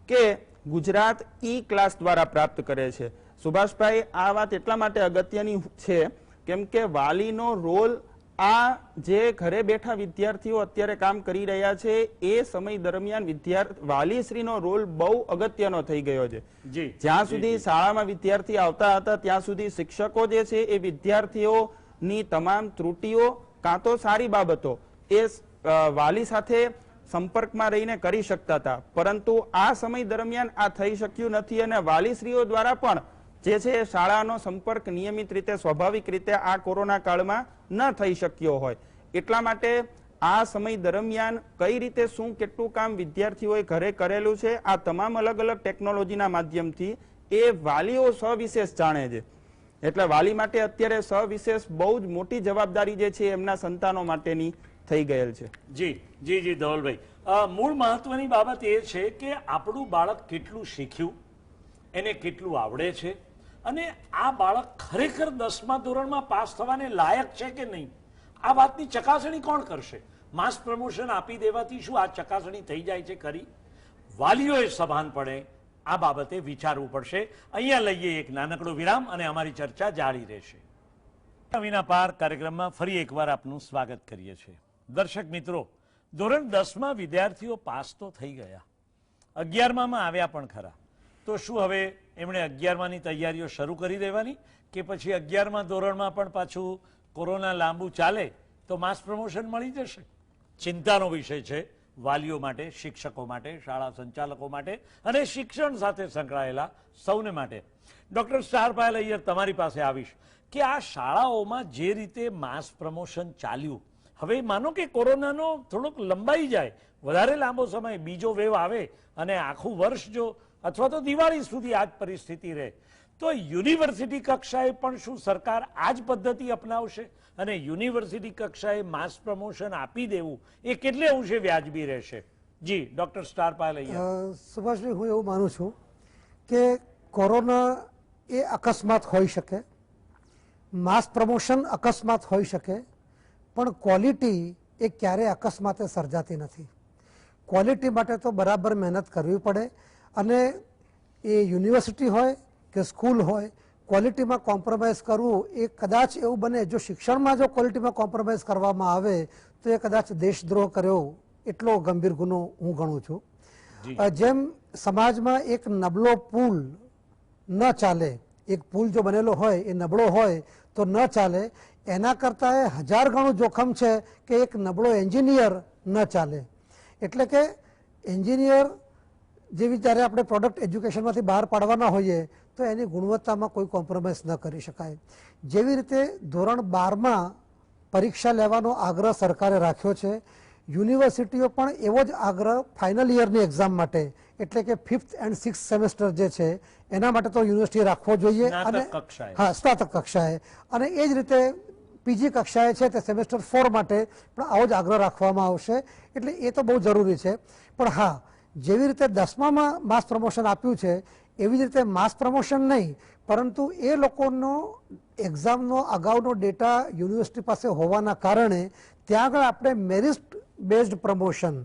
કે ગુજરાત ક્લાસ દ્વારા પ્રાપ્ત કરે છે. સુભાષભાઈ, આ વાત એટલા માટે અગત્યની છે કેમ કે વાલીનો રોલ આ જે ઘરે બેઠા વિદ્યાર્થીઓ અત્યારે કામ કરી રહ્યા છે એ સમય દરમિયાન વાલીશ્રીનો રોલ બહુ અગત્યનો થઈ ગયો છે. જ્યાં સુધી શાળામાં વિદ્યાર્થી આવતા હતા ત્યાં સુધી શિક્ષકો જે છે એ વિદ્યાર્થીઓની તમામ ત્રુટીઓ કાં તો સારી બાબતો એ વાલી સાથે સંપર્કમાં રહીને કરી શકતા હતા, પરંતુ આ સમય દરમિયાન આ થઈ શક્યું નથી અને વાલીશ્રીઓ દ્વારા પણ જે છે શાળાનો સંપર્ક નિયમિત રીતે સ્વાભાવિક રીતે આ કોરોના કાળમાં ન થઈ શક્યો હોય. એટલા માટે આ સમય દરમિયાન કઈ રીતે શું કેટલું કામ વિદ્યાર્થીઓએ ઘરે કરેલું છે આ તમામ અલગ અલગ ટેકનોલોજીના માધ્યમથી એ વાલીઓ સવિશેષ જાણે છે. એટલે વાલી માટે અત્યારે સવિશેષ બહુ જ મોટી જવાબદારી જે છે એમના સંતાનો માટેની થઈ ગયેલ છે. જી જી જી ધવલભાઈ, મૂળ મહત્વની બાબત એ છે કે આપણું બાળક કેટલું શીખ્યું, એને કેટલું આવડે છે અને આ બાળક ખરેખર 10મા ધોરણમાં પાસ થવાને લાયક છે કે નહીં, આ વાતની ચકાસણી કોણ કરશે? માસ પ્રમોશન આપી દેવાથી શું આ ચકાસણી થઈ જાય છે ખરી? વાલીઓએ સભાનપણે આ બાબતે વિચારવું પડશે. અહીંયા લઈએ એક નાનકડો વિરામ અને અમારી ચર્ચા જારી રહેશે. વિના પાર કાર્યક્રમમાં ફરી એકવાર આપનું સ્વાગત કરીએ છીએ. દર્શક મિત્રો, ધોરણ 10માં વિદ્યાર્થીઓ પાસ તો થઈ ગયા, 11માં આવ્યા પણ ખરા. તો શું હવે એમણે 11માની તૈયારીઓ શરૂ કરી દેવાની કે પછી 11મા ધોરણમાં પણ પાછું કોરોના લાંબુ ચાલે તો માસ પ્રમોશન મળી જશે? ચિંતાનો વિષય છે વાલીઓ માટે, શિક્ષકો માટે, શાળા સંચાલકો માટે અને શિક્ષણ સાથે સંકળાયેલા સૌને માટે. ડોક્ટર સ્ટાર પાયલ અય્યર, તમારી પાસે આવીશ કે આ શાળાઓમાં જે રીતે માસ પ્રમોશન ચાલ્યું, હવે માનો કે કોરોનાનો થોડોક લંબાઈ જાય, વધારે લાંબો સમય બીજો વેવ આવે અને આખું વર્ષ જો અથવા તો દિવાળી સુધી આ જ પરિસ્થિતિ રહે, તો યુનિવર્સિટી કક્ષાએ પણ શું સરકાર આ જ પદ્ધતિ અપનાવશે અને યુનિવર્સિટી કક્ષાએ માસ પ્રમોશન આપી દેવું એ કેટલે અંશે વ્યાજબી રહેશે? જી ડોક્ટર સ્ટાર પાયલ અહીંયા. સુભાષભાઈ, હું એવું માનું છું કે કોરોના એ અકસ્માત હોઈ શકે, માસ પ્રમોશન અકસ્માત હોઈ શકે, પણ ક્વોલિટી એ ક્યારેય અકસ્માતે સર્જાતી નથી. ક્વોલિટી માટે તો બરાબર મહેનત કરવી પડે અને એ યુનિવર્સિટી હોય કે સ્કૂલ હોય, ક્વોલિટીમાં કોમ્પ્રોમાઇઝ કરવું એ કદાચ એવું બને, જો શિક્ષણમાં જો ક્વોલિટીમાં કોમ્પ્રોમાઇઝ કરવામાં આવે તો એ કદાચ દેશદ્રોહ કર્યો એટલો ગંભીર ગુનો હું ગણું છું. જેમ સમાજમાં એક નબળો પુલ ન ચાલે, એક પુલ જો બનેલો હોય એ નબળો હોય તો ન ચાલે, એના કરતાં એ 1000 ગણું જોખમ છે કે એક નબળો એન્જિનિયર ન ચાલે. એટલે કે એન્જિનિયર જેવી જ્યારે આપણે પ્રોડક્ટ એજ્યુકેશનમાંથી બહાર પાડવાના હોઈએ તો એની ગુણવત્તામાં કોઈ કોમ્પ્રોમાઇઝ ન કરી શકાય. જેવી રીતે ધોરણ 12માં પરીક્ષા લેવાનો આગ્રહ સરકારે રાખ્યો છે, યુનિવર્સિટીઓ પણ એવો જ આગ્રહ ફાઇનલ યરની એક્ઝામ માટે, એટલે કે 5th and 6th સેમેસ્ટર જે છે એના માટે તો યુનિવર્સિટી રાખવો જોઈએ, અને હા, સ્નાતક કક્ષાએ, અને એ જ રીતે પીજી કક્ષાએ છે તે સેમેસ્ટર 4 માટે પણ આવો જ આગ્રહ રાખવામાં આવશે. એટલે એ તો બહુ જરૂરી છે. પણ હા, જેવી રીતે 10મામાં માસ પ્રમોશન આપ્યું છે એવી જ રીતે માસ પ્રમોશન નહીં, પરંતુ એ લોકોનો એક્ઝામનો અગાઉનો ડેટા યુનિવર્સિટી પાસે હોવાના કારણે ત્યાં આગળ આપણે મેરિટ બેઝડ પ્રમોશન,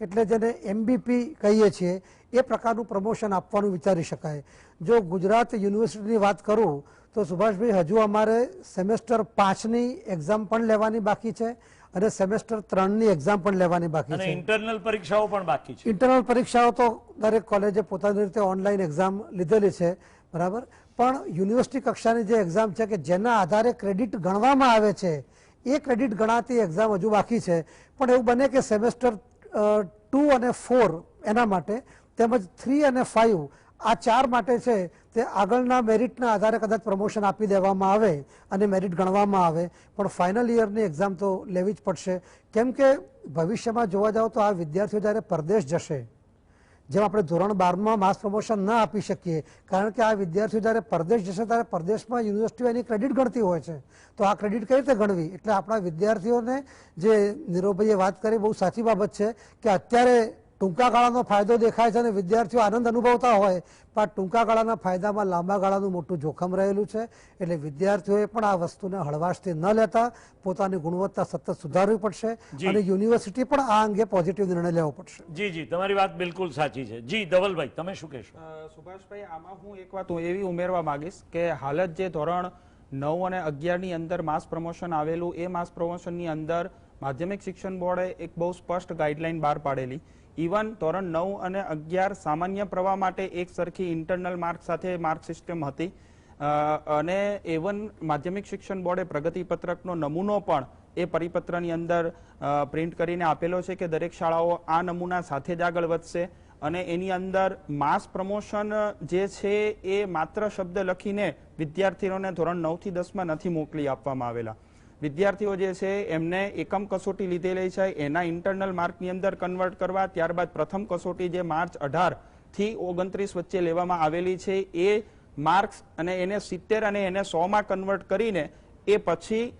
એટલે જેને MBP કહીએ છીએ, એ પ્રકારનું પ્રમોશન આપવાનું વિચારી શકાય. જો ગુજરાત યુનિવર્સિટીની વાત કરું તો સુભાષભાઈ, હજુ અમારે સેમેસ્ટર 5ની એક્ઝામ પણ લેવાની બાકી છે અને સેમેસ્ટર 3ની એક્ઝામ પણ લેવાની બાકી છે. ઇન્ટરનલ પરીક્ષાઓ પણ બાકી છે. ઇન્ટરનલ પરીક્ષાઓ તો દરેક કોલેજે પોતાની રીતે ઓનલાઈન એક્ઝામ લીધેલી છે, બરાબર. પણ યુનિવર્સિટી કક્ષાની જે એક્ઝામ છે કે જેના આધારે ક્રેડિટ ગણવામાં આવે છે, એ ક્રેડિટ ગણાતી એક્ઝામ હજુ બાકી છે. પણ એવું બને કે સેમેસ્ટર 2 અને 4 એના માટે, તેમજ 3 અને 5 આ 4 માટે છે તે આગળના મેરિટના આધારે કદાચ પ્રમોશન આપી દેવામાં આવે અને મેરિટ ગણવામાં આવે, પણ ફાઇનલ યરની એક્ઝામ તો લેવી જ પડશે. કેમ કે ભવિષ્યમાં જોવા જાવ તો આ વિદ્યાર્થીઓ જ્યારે પરદેશ જશે, જેમ આપણે ધોરણ 12માં માસ પ્રમોશન ન આપી શકીએ, કારણ કે આ વિદ્યાર્થીઓ જ્યારે પરદેશ જશે ત્યારે પરદેશમાં યુનિવર્સિટીઓ એની ક્રેડિટ ગણતી હોય છે, તો આ ક્રેડિટ કઈ રીતે ગણવી? એટલે આપણા વિદ્યાર્થીઓને, જે નીરવભાઈએ વાત કરી બહુ સાચી બાબત છે કે અત્યારે ટૂંકા ગાળાનો ફાયદો દેખાય છે અને વિદ્યાર્થીઓ આનંદ અનુભવતા હોય, પણ ટૂંકા ગાળાના ફાયદામાં લાંબા ગાળાનું મોટું જોખમ રહેલું છે. એટલે વિદ્યાર્થીઓએ પણ આ વસ્તુને હળવાશથી ન લેતા પોતાની ગુણવત્તા સતત સુધારવી પડશે અને યુનિવર્સિટી પણ આ અંગે પોઝિટિવ નિર્ણય લેવો પડશે. જી જી, તમારી વાત બિલકુલ સાચી છે. જી ધવલભાઈ, તમે શું કહેશો? સુભાષભાઈ, આમાં હું એક વાત એવી ઉમેરવા માંગીશ કે હાલ જ જે ધોરણ 9 અને 11ની અંદર માસ પ્રમોશન આવેલું, એ માસ પ્રમોશનની અંદર માધ્યમિક શિક્ષણ બોર્ડે એક બહુ સ્પષ્ટ ગાઈડલાઈન બહાર પાડેલી. ઇવન ધોરણ 9 અને 11 સામાન્ય પ્રવાહ માટે એક સરખી ઇન્ટરનલ માર્ક સાથે માર્ક સિસ્ટમ હતી, અને એવન માધ્યમિક શિક્ષણ બોર્ડે પ્રગતિ પત્રકનો નમૂનો પણ એ પરિપત્રની અંદર પ્રિન્ટ કરીને આપેલો છે કે દરેક શાળાઓ આ નમૂના સાથે જ આગળ વધશે. અને એની અંદર માસ પ્રમોશન જે છે એ માત્ર શબ્દ લખીને વિદ્યાર્થીઓને ધોરણ 9 થી 10માં નથી મોકલી આપવામાં આવેલા. વિદ્યાર્થીઓ જે છે એમને એકમ કસોટી લીધેલી છે, એના ઇન્ટરનલ માર્કની અંદર કન્વર્ટ કરવા, ત્યારબાદ પ્રથમ કસોટી જે માર્ચ 18 થી 29 વચ્ચે લેવામાં આવેલી છે, એ માર્ક્સ અને એને 70 અને એને 100માં કન્વર્ટ કરીને એ પછી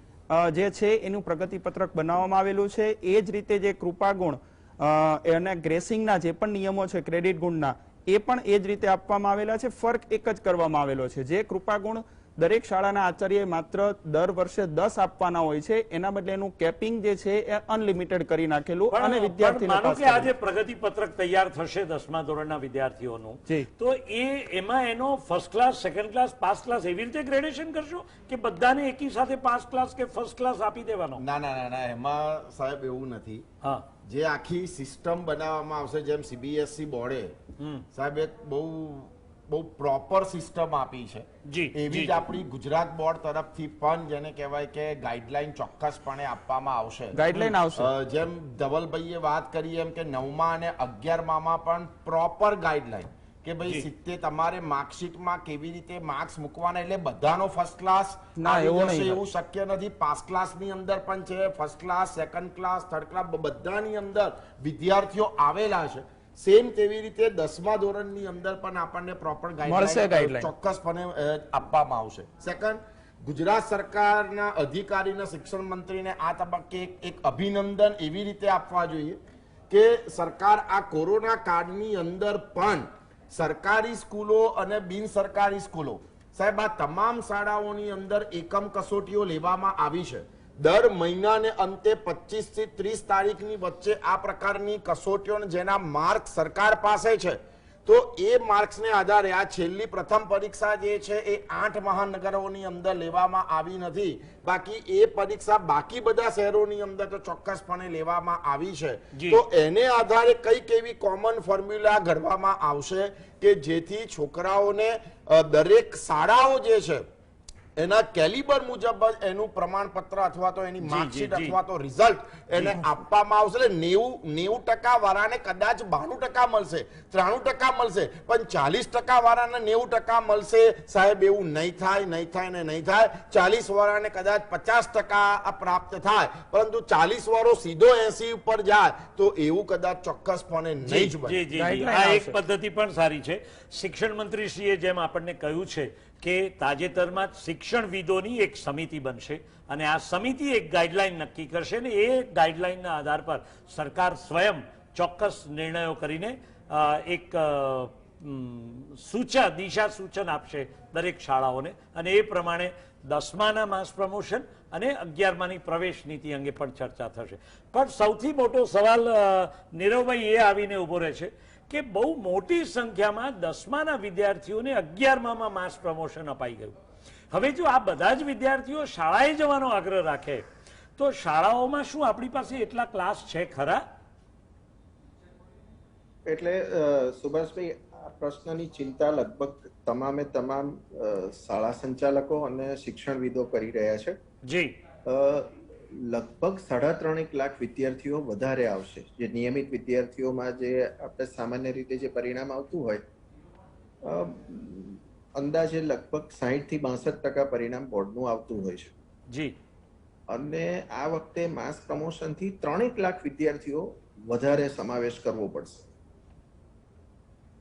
જે છે એનું પ્રગતિ પત્રક બનાવવામાં આવેલું છે. એ જ રીતે જે કૃપા ગુણ અને ગ્રેસિંગના જે પણ નિયમો છે ક્રેડિટ ગુણના, એ પણ એ જ રીતે આપવામાં આવેલા છે. ફરક એક જ કરવામાં આવેલો છે, જે કૃપા ગુણ દરેક શાળાના આચાર્ય માત્ર દર વર્ષે 10 આપવાના હોય છે, એના બદલે એનું કેપિંગ જે છે એ અનલિમિટેડ કરી નાખેલું. અને વિદ્યાર્થીને માનો કે આજે પ્રગતિ પત્રક તૈયાર થશે 10મા ધોરણના વિદ્યાર્થીઓનું, તો એમાં એનો first class, second class, pass class એવી રીતે ગ્રેડેશન કરશો કે બધાને એકી સાથે પાસ ક્લાસ કે ફર્સ્ટ ક્લાસ આપી દેવાનો? ના ના ના, એમાં સાહેબ એવું નથી. હા, જે આખી સિસ્ટમ બનાવવામાં આવશે, જેમ CBSE બોર્ડે સાહેબ એક બહુ પ્રોપર સિસ્ટમ આપી છે, એવી જ આપણી ગુજરાત બોર્ડ તરફથી પણ જેને કહેવાય કે ગાઈડલાઈન ચોક્કસપણે આપવામાં આવશે. ગાઈડલાઈન આવશે. જેમ ધવલભાઈએ વાત કરી એમ કે 9મા અને 11માં પણ પ્રોપર ગાઈડલાઈન કે ભાઈ 70 તમારે માર્કશીટમાં કેવી રીતે માર્ક્સ મૂકવાના, એટલે બધાનો ફર્સ્ટ ક્લાસ એવું શક્ય નથી. પાસ ક્લાસની અંદર પણ છે, first class, second class, third class, બધાની અંદર વિદ્યાર્થીઓ આવેલા છે. સેમ તેવી રીતે 10મા ધોરણની અંદર પણ આપણને પ્રોપર ગાઈડલાઈન ચોક્કસપણે આપવામાં આવશે. સેકન્ડ, ગુજરાત સરકારના અધિકારીના શિક્ષણ મંત્રીને આ તબક્કે એક અભિનંદન એવી રીતે આપવા જોઈએ કે સરકાર આ કોરોના કાળની અંદર પણ સરકારી સ્કૂલો અને બિન સરકારી સ્કૂલો, સાહેબ આ તમામ શાળાઓની અંદર એકમ કસોટીઓ લેવામાં આવી છે. દર મહિનાને અંતે 25 થી 30 તારીખની વચ્ચે આ પ્રકારની કસોટીઓ જેના માર્ક સરકાર પાસે છે, તો એ માર્ક્સને આધારે આ છેલ્લી પ્રથમ પરીક્ષા જે છે એ 8 મહાનગરોની અંદર લેવામાં આવી નથી. બાકી એ પરીક્ષા બાકી બધા શહેરોની અંદર તો ચોક્કસપણે લેવામાં આવી છે. તો એને આધારે કઈક એવી કોમન ફોર્મ્યુલા ઘડવામાં આવશે કે જેથી છોકરાઓને દરેક શાળાઓ જે છે એના કેલિબર મુજબ જ એનું પ્રમાણપત્ર અથવા તો એની માર્કશીટ અથવા તો રિઝલ્ટ એને આપવામાં આવશે. એટલે 90% વાળાને કદાચ 92% મળશે, 93% મળશે, પણ 40% વાળાને 90% મળશે. સાહેબ એવું નહીં થાય, નહીં થાય ને નહીં થાય. 40 વાળાને કદાચ 50% પ્રાપ્ત થાય, પરંતુ 40 વાળો સીધો 80 ઉપર જાય તો એવું કદાચ ચોક્કસપણે નહીં જ બને. આ એક પદ્ધતિ પણ સારી છે. શિક્ષણ મંત્રીશ્રીએ જેમ આપણને કહ્યું છે કે તાજેતરમાં શિક્ષણવિદોની એક સમિતિ બનશે અને આ સમિતિ એક ગાઈડલાઈન નક્કી કરશે ને એ ગાઈડલાઈનના આધાર પર સરકાર સ્વયં ચોક્કસ નિર્ણયો કરીને એક દિશા સૂચન આપશે દરેક શાળાઓને અને એ પ્રમાણે 10માના માસ પ્રમોશન અને 11માની પ્રવેશ નીતિ અંગે પણ ચર્ચા થશે. પણ સૌથી મોટો સવાલ નીરવભાઈ એ આવીને ઉભો રહે છે કે બહુ મોટી સંખ્યામાં 10માના વિદ્યાર્થીઓને 11મામાં માસ પ્રમોશન અપાઈ ગયું. હવે જો આ બધા જ વિદ્યાર્થીઓ શાળાએ જવાનો આગ્રહ રાખે તો શાળાઓમાં શું આપણી પાસે એટલા ક્લાસ છે ખરા? એટલે સુભાષભાઈ, આ પ્રશ્નની ચિંતા લગભગ તમામ શાળા સંચાલકો અને શિક્ષણવિદો કરી રહ્યા છે. જી, લગભગ 3.5 લાખ વિદ્યાર્થીઓ વધારે આવશે. જે નિયમિત વિદ્યાર્થીઓમાં જે આપણે સામાન્ય રીતે જે પરિણામ આવતું હોય, અંદાજે લગભગ 60 થી 62% પરિણામ બોર્ડનું આવતું હોય છે. જી, અને આ વખતે માસ પ્રમોશન થી 3.5 લાખ વિદ્યાર્થીઓ વધારે સમાવેશ કરવો પડશે.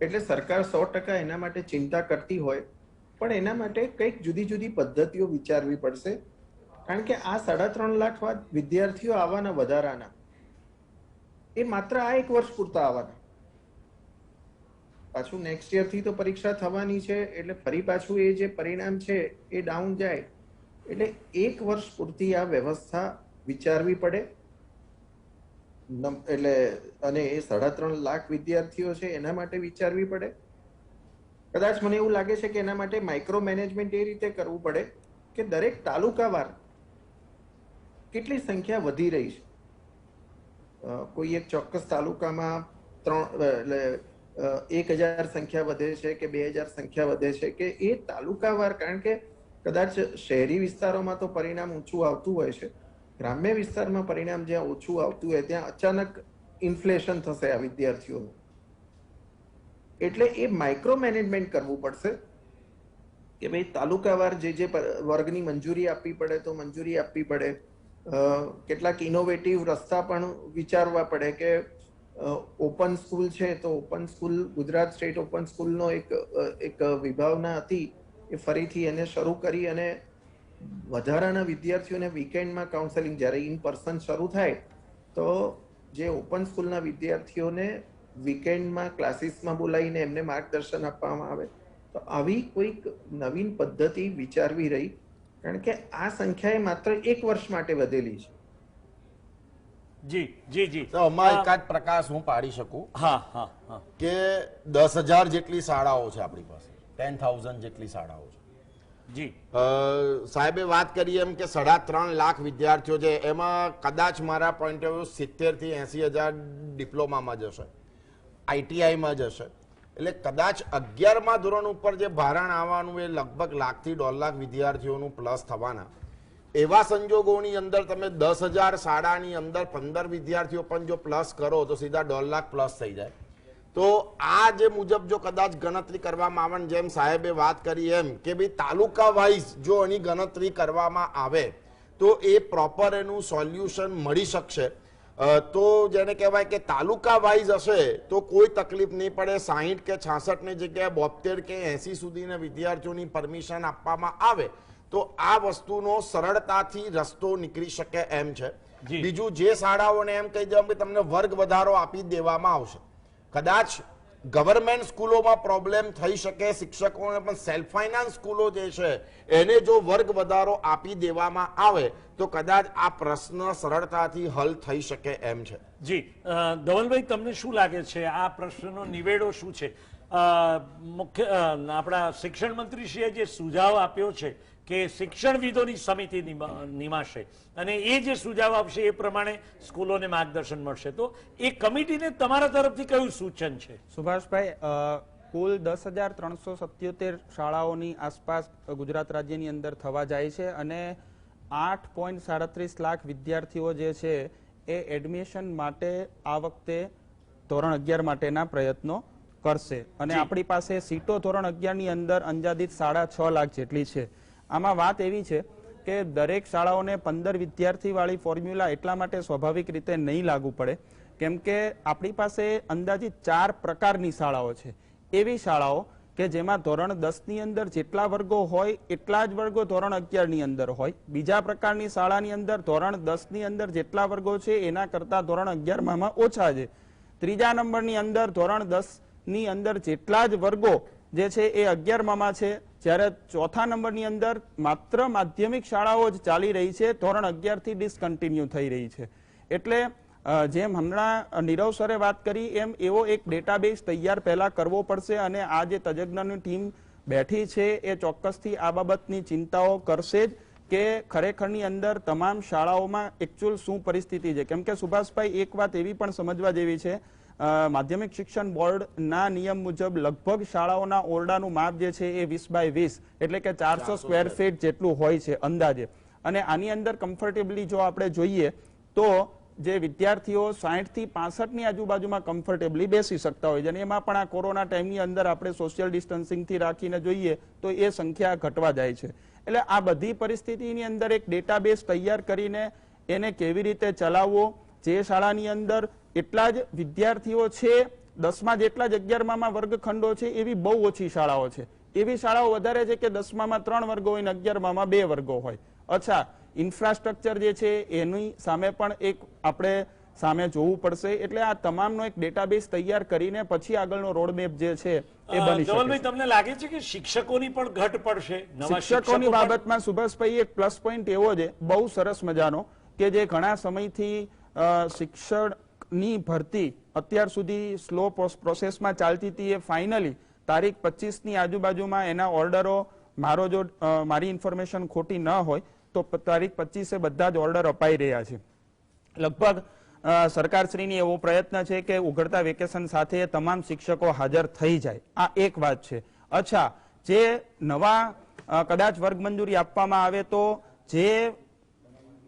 એટલે સરકાર 100% એના માટે ચિંતા કરતી હોય, પણ એના માટે કંઈક જુદી જુદી પદ્ધતિઓ વિચારવી પડશે. કારણ કે આ 3.5 લાખ વિદ્યાર્થીઓ આવવાના વધારાના એ માત્ર આ એક વર્ષ પૂરતા આવવાના. પાછું નેક્સ્ટ યર થી તો પરીક્ષા થવાની છે, એટલે ફરી પાછું એ જે પરિણામ છે એ ડાઉન જાય. એટલે એક વર્ષ પૂરતી આ વ્યવસ્થા વિચારવી પડે. એટલે અને એ 3.5 લાખ વિદ્યાર્થીઓ છે એના માટે વિચારવી પડે. કદાચ મને એવું લાગે છે કે એના માટે માઇક્રો મેનેજમેન્ટ એ રીતે કરવું પડે કે દરેક તાલુકાવાર કેટલી સંખ્યા વધી રહી છે. કોઈ એક ચોક્કસ તાલુકામાં 1000 સંખ્યા વધે છે કે 2000 સંખ્યા વધે છે કે એ તાલુકાવાર, કારણ કે કદાચ શહેરી વિસ્તારોમાં તો પરિણામ ઊંચું આવતું હોય છે, ગ્રામ્ય વિસ્તારમાં પરિણામ જ્યાં ઓછું આવતું હોય ત્યાં અચાનક ઇન્ફ્લેશન થશે આ વિદ્યાર્થીઓનું. એટલે એ માઇક્રો મેનેજમેન્ટ કરવું પડશે કે ભાઈ તાલુકાવાર જે વર્ગની મંજૂરી આપવી પડે તો મંજૂરી આપવી પડે. કેટલાક ઇનોવેટિવ રસ્તા પણ વિચારવા પડે કે ઓપન સ્કૂલ છે તો open school, Gujarat state open સ્કૂલનો એક વિભાવના હતી એ ફરીથી એને શરૂ કરી અને વધારાના વિદ્યાર્થીઓને વીકેન્ડમાં કાઉન્સેલિંગ, જ્યારે ઇન પર્સન શરૂ થાય તો જે ઓપન સ્કૂલના વિદ્યાર્થીઓને વીકેન્ડમાં ક્લાસીસમાં બોલાવીને એમને માર્ગદર્શન આપવામાં આવે. તો આવી કોઈક નવીન પદ્ધતિ વિચારવી રહી, કારણ કે આ સંખ્યા માત્ર એક વર્ષ માટે વધેલી છે. જી જી જી, તો આમાં એકાદ પ્રકાશ હું પાડી શકું. હા હા હા, કે 10,000 જેટલી શાળાઓ છે આપણી પાસે, 10,000 જેટલી શાળાઓ છે. જી, સાહેબે વાત કરી એમ કે 3.5 લાખ વિદ્યાર્થીઓ છે, એમાં કદાચ મારા પોઈન્ટ ઓફ વ્યૂ 70 થી 80,000 ડિપ્લોમામાં જશે, આઈટીઆઈમાં જશે. એટલે કદાચ 11મા ધોરણ ઉપર જે ભારણ આવવાનું એ લગભગ 1 થી 1.5 લાખ વિદ્યાર્થીઓનું પ્લસ થવાના. એવા સંજોગોની અંદર તમે 10,000 શાળાની અંદર 15 વિદ્યાર્થીઓ પણ જો પ્લસ કરો તો સીધા 1.5 લાખ પ્લસ થઈ જાય. તો આ જે મુજબ જો કદાચ ગણતરી કરવામાં આવે, જેમ સાહેબે વાત કરી એમ કે ભાઈ તાલુકા વાઇઝ જો એની ગણતરી કરવામાં આવે તો એ પ્રોપર એનું સોલ્યુશન મળી શકશે. તો જેને કહેવાય કે તાલુકા વાઇઝ હશે તો કોઈ તકલીફ નહીં પડે. 60 કે 66 ની જગ્યાએ 72 કે 80 સુધીના વિદ્યાર્થીઓની પરમિશન આપવામાં આવે તો આ વસ્તુનો સરળતાથી રસ્તો નીકળી શકે એમ છે. બીજું, જે શાળાઓને એમ કહી દેવા કે તમને વર્ગ વધારો આપી દેવામાં આવશે, કદાચ ગવર્મેન્ટ સ્કૂલોમાં પ્રોબ્લેમ થઈ શકે, શિક્ષકોને પણ સેલ્ફ ફાઇનાન્સ સ્કૂલો જે છે એને જો વર્ગ વધારો આપી દેવામાં આવે તો કદાચ આ પ્રશ્ન સરળતાથી હલ થઈ શકે એમ છે. જી ધવલભાઈ, તમને શું લાગે છે આ પ્રશ્નનો નિવેડો શું છે? મુખ્ય આપણા શિક્ષણ મંત્રીશ્રીએ જે સુઝાવ આપ્યો છે કે શિક્ષણવિદોની સમિતિ નિમાશે અને એ જે સુઝાવ આપશે એ પ્રમાણે સ્કૂલોને માર્ગદર્શન મળશે, તો એ કમિટીને તમારા તરફથી કયું સૂચન છે? સુભાષભાઈ, કુલ 10,377 શાળાઓની આસપાસ ગુજરાત રાજ્યની અંદર થવા જાય છે અને 8.37 લાખ વિદ્યાર્થીઓ જે છે એ એડમિશન માટે આ વખતે ધોરણ 11 માટેના પ્રયત્નો કરશે અને આપણી પાસે સીટો ધોરણ 11 ની અંદર અંદાજિત 6.5 લાખ જેટલી છે. આમાં વાત એવી છે કે દરેક શાળાઓને 15 વિદ્યાર્થી વાળી ફોર્મ્યુલા એટલા માટે સ્વાભાવિક રીતે નહીં લાગુ પડે કેમ કે આપણી પાસે અંદાજિત 4 પ્રકારની શાળાઓ છે. એવી શાળાઓ કે જેમાં ધોરણ 10 ની અંદર જેટલા વર્ગો હોય એટલા જ વર્ગો ધોરણ 11 ની અંદર હોય. બીજા પ્રકારની શાળાની અંદર ધોરણ 10 ની અંદર જેટલા વર્ગો છે એના કરતા ધોરણ 11 માં ઓછા છે. ત્રીજા નંબરની અંદર ધોરણ 10 ની અંદર જેટલા જ વર્ગો જે છે એ 11 માં છે, જ્યારે ચોથા નંબરની અંદર માત્ર માધ્યમિક શાળાઓ જ ચાલી રહી છે, ધોરણ 11 થી ડિસકન્ટિન્યુ થઈ રહી છે. એટલે જેમ હમણાં નીરવ સરે વાત કરી એમ એવો એક ડેટાબેઝ તૈયાર પહેલા કરવો પડશે અને આ જે તજજ્ઞની ટીમ બેઠી છે એ ચોક્કસથી આ બાબતની ચિંતાઓ કરશે જ કે ખરેખરની અંદર તમામ શાળાઓમાં એકચ્યુઅલ શું પરિસ્થિતિ છે. કેમ કે સુભાષભાઈ, એક વાત એવી પણ સમજવા જેવી છે, માધ્યમિક શિક્ષણ બોર્ડના નિયમ મુજબ લગભગ શાળાઓના ઓરડાનું માપ જે છે એ 20x20 એટલે કે 400 સ્ક્વેર ફીટ જેટલું હોય છે અંદાજે. અને આની અંદર કમ્ફર્ટેબલી જો આપણે જોઈએ તો જે વિદ્યાર્થીઓ 60 થી 65 ની આજુબાજુમાં કમ્ફર્ટેબલી બેસી શકતા હોય છે અને એમાં પણ આ કોરોના ટાઈમની અંદર આપણે સોશિયલ ડિસ્ટન્સિંગથી રાખીને જોઈએ તો એ સંખ્યા ઘટવા જાય છે. એટલે આ બધી પરિસ્થિતિની અંદર એક ડેટાબેઝ તૈયાર કરીને એને કેવી રીતે ચલાવવો, જે શાળાની અંદર એટલા જ વિદ્યાર્થીઓ છે 10માં જેટલા જ 11માં વર્ગખંડો છે એવી બહુ ઓછી શાળાઓ છે. એવી શાળાઓ વધારે છે કે 10માં 3 વર્ગો હોય ને 11માં 2 વર્ગો હોય. અચ્છા, ઇન્ફ્રાસ્ટ્રક્ચર જે છે એની સામે પણ એક આપણે સામે જોવું પડશે. એટલે આ તમામનો એક ડેટાબેઝ તૈયાર કરીને પછી આગળનો રોડમેપ જે છે એ બની શકે. તમને લાગે છે કે શિક્ષકોની પણ ઘટ પડશે? શિક્ષકોની બાબતમાં સુભાષભાઈ એક પ્લસ પોઈન્ટ એવો છે બહુ સરસ મજાનો કે જે ઘણા સમયથી શિક્ષણની ભરતી અત્યાર સુધી સ્લો પ્રોસેસમાં ચાલતી હતી એ ફાઇનલી તારીખ 25 ની આજુબાજુમાં એના ઓર્ડરો, મારી ઇન્ફોર્મેશન ખોટી ન હોય તો તારીખ 25 બધા જ ઓર્ડર અપાઈ રહ્યા છે. લગભગ સરકારશ્રીની એવો પ્રયત્ન છે કે ઉઘડતા વેકેશન સાથે તમામ શિક્ષકો હાજર થઈ જાય. આ એક વાત છે. અચ્છા, જે નવા કદાચ વર્ગ મંજૂરી આપવામાં આવે તો જે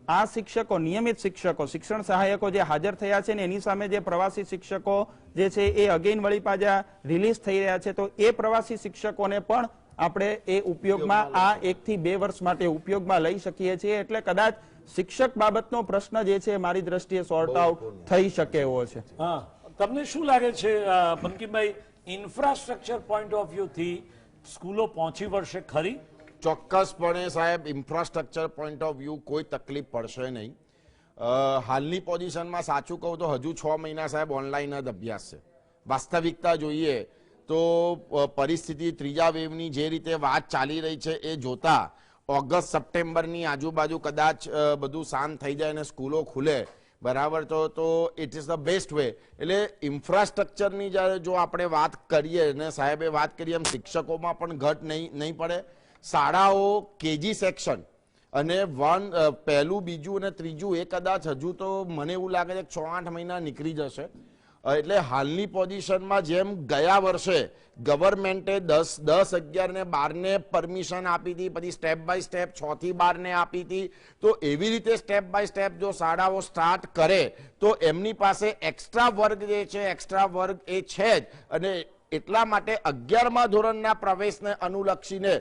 આ શિક્ષકો, નિયમિત શિક્ષકો, શિક્ષણ સહાયકો જે હાજર થયા છે ને એની સામે જે પ્રવાસી શિક્ષકો જે છે એ અગેન વળી પાછા રિલીઝ થઈ રહ્યા છે, તો એ પ્રવાસી શિક્ષકોને પણ આપણે એ ઉપયોગમાં આ 1 થી 2 વર્ષ માટે ઉપયોગમાં લઈ શકીએ છીએ. એટલે કદાચ શિક્ષક બાબતનો પ્રશ્ન જે છે મારી દ્રષ્ટિએ સોર્ટ આઉટ થઈ શકે એવો છે. તમને શું લાગે છે Bankimbhai, infrastructure point of view થી સ્કૂલો પહોંચી વળશે ખરી? ચોક્કસપણે સાહેબ, ઇન્ફ્રાસ્ટ્રક્ચર પોઈન્ટ ઓફ વ્યૂ કોઈ તકલીફ પડશે નહીં. હાલની પોઝિશનમાં સાચું કહું તો હજુ 6 મહિના સાહેબ ઓનલાઈન જ અભ્યાસ છે. વાસ્તવિકતા જોઈએ તો પરિસ્થિતિ ત્રીજા વેવની જે રીતે વાત ચાલી રહી છે એ જોતા ઓગસ્ટ સપ્ટેમ્બરની આજુબાજુ કદાચ બધું શાંત થઈ જાય અને સ્કૂલો ખુલે, બરાબર, તો it is the best way. એટલે ઇન્ફ્રાસ્ટ્રક્ચરની જ્યારે જો આપણે વાત કરીએ અને સાહેબે વાત કરીએ એમ શિક્ષકોમાં પણ ઘટ નહીં પડે. શાળાઓ કેજી સેક્શન અને પહેલું, બીજું અને ત્રીજું એ કદાચ હજુ તો મને એવું લાગે છે 6-8 મહિના નીકળી જશે. એટલે હાલની પોઝિશનમાં જેમ ગયા વર્ષે ગવર્મેન્ટે 10, 11 ને 12 ને પરમિશન આપી હતી, પછી સ્ટેપ બાય સ્ટેપ 6 થી 12 ને આપી હતી, તો એવી રીતે સ્ટેપ બાય સ્ટેપ જો શાળાઓ સ્ટાર્ટ કરે તો એમની પાસે એક્સ્ટ્રા વર્ગ જે છે, એક્સ્ટ્રા વર્ગ એ છે જ, અને એટલા માટે 11મા ધોરણના પ્રવેશને અનુલક્ષીને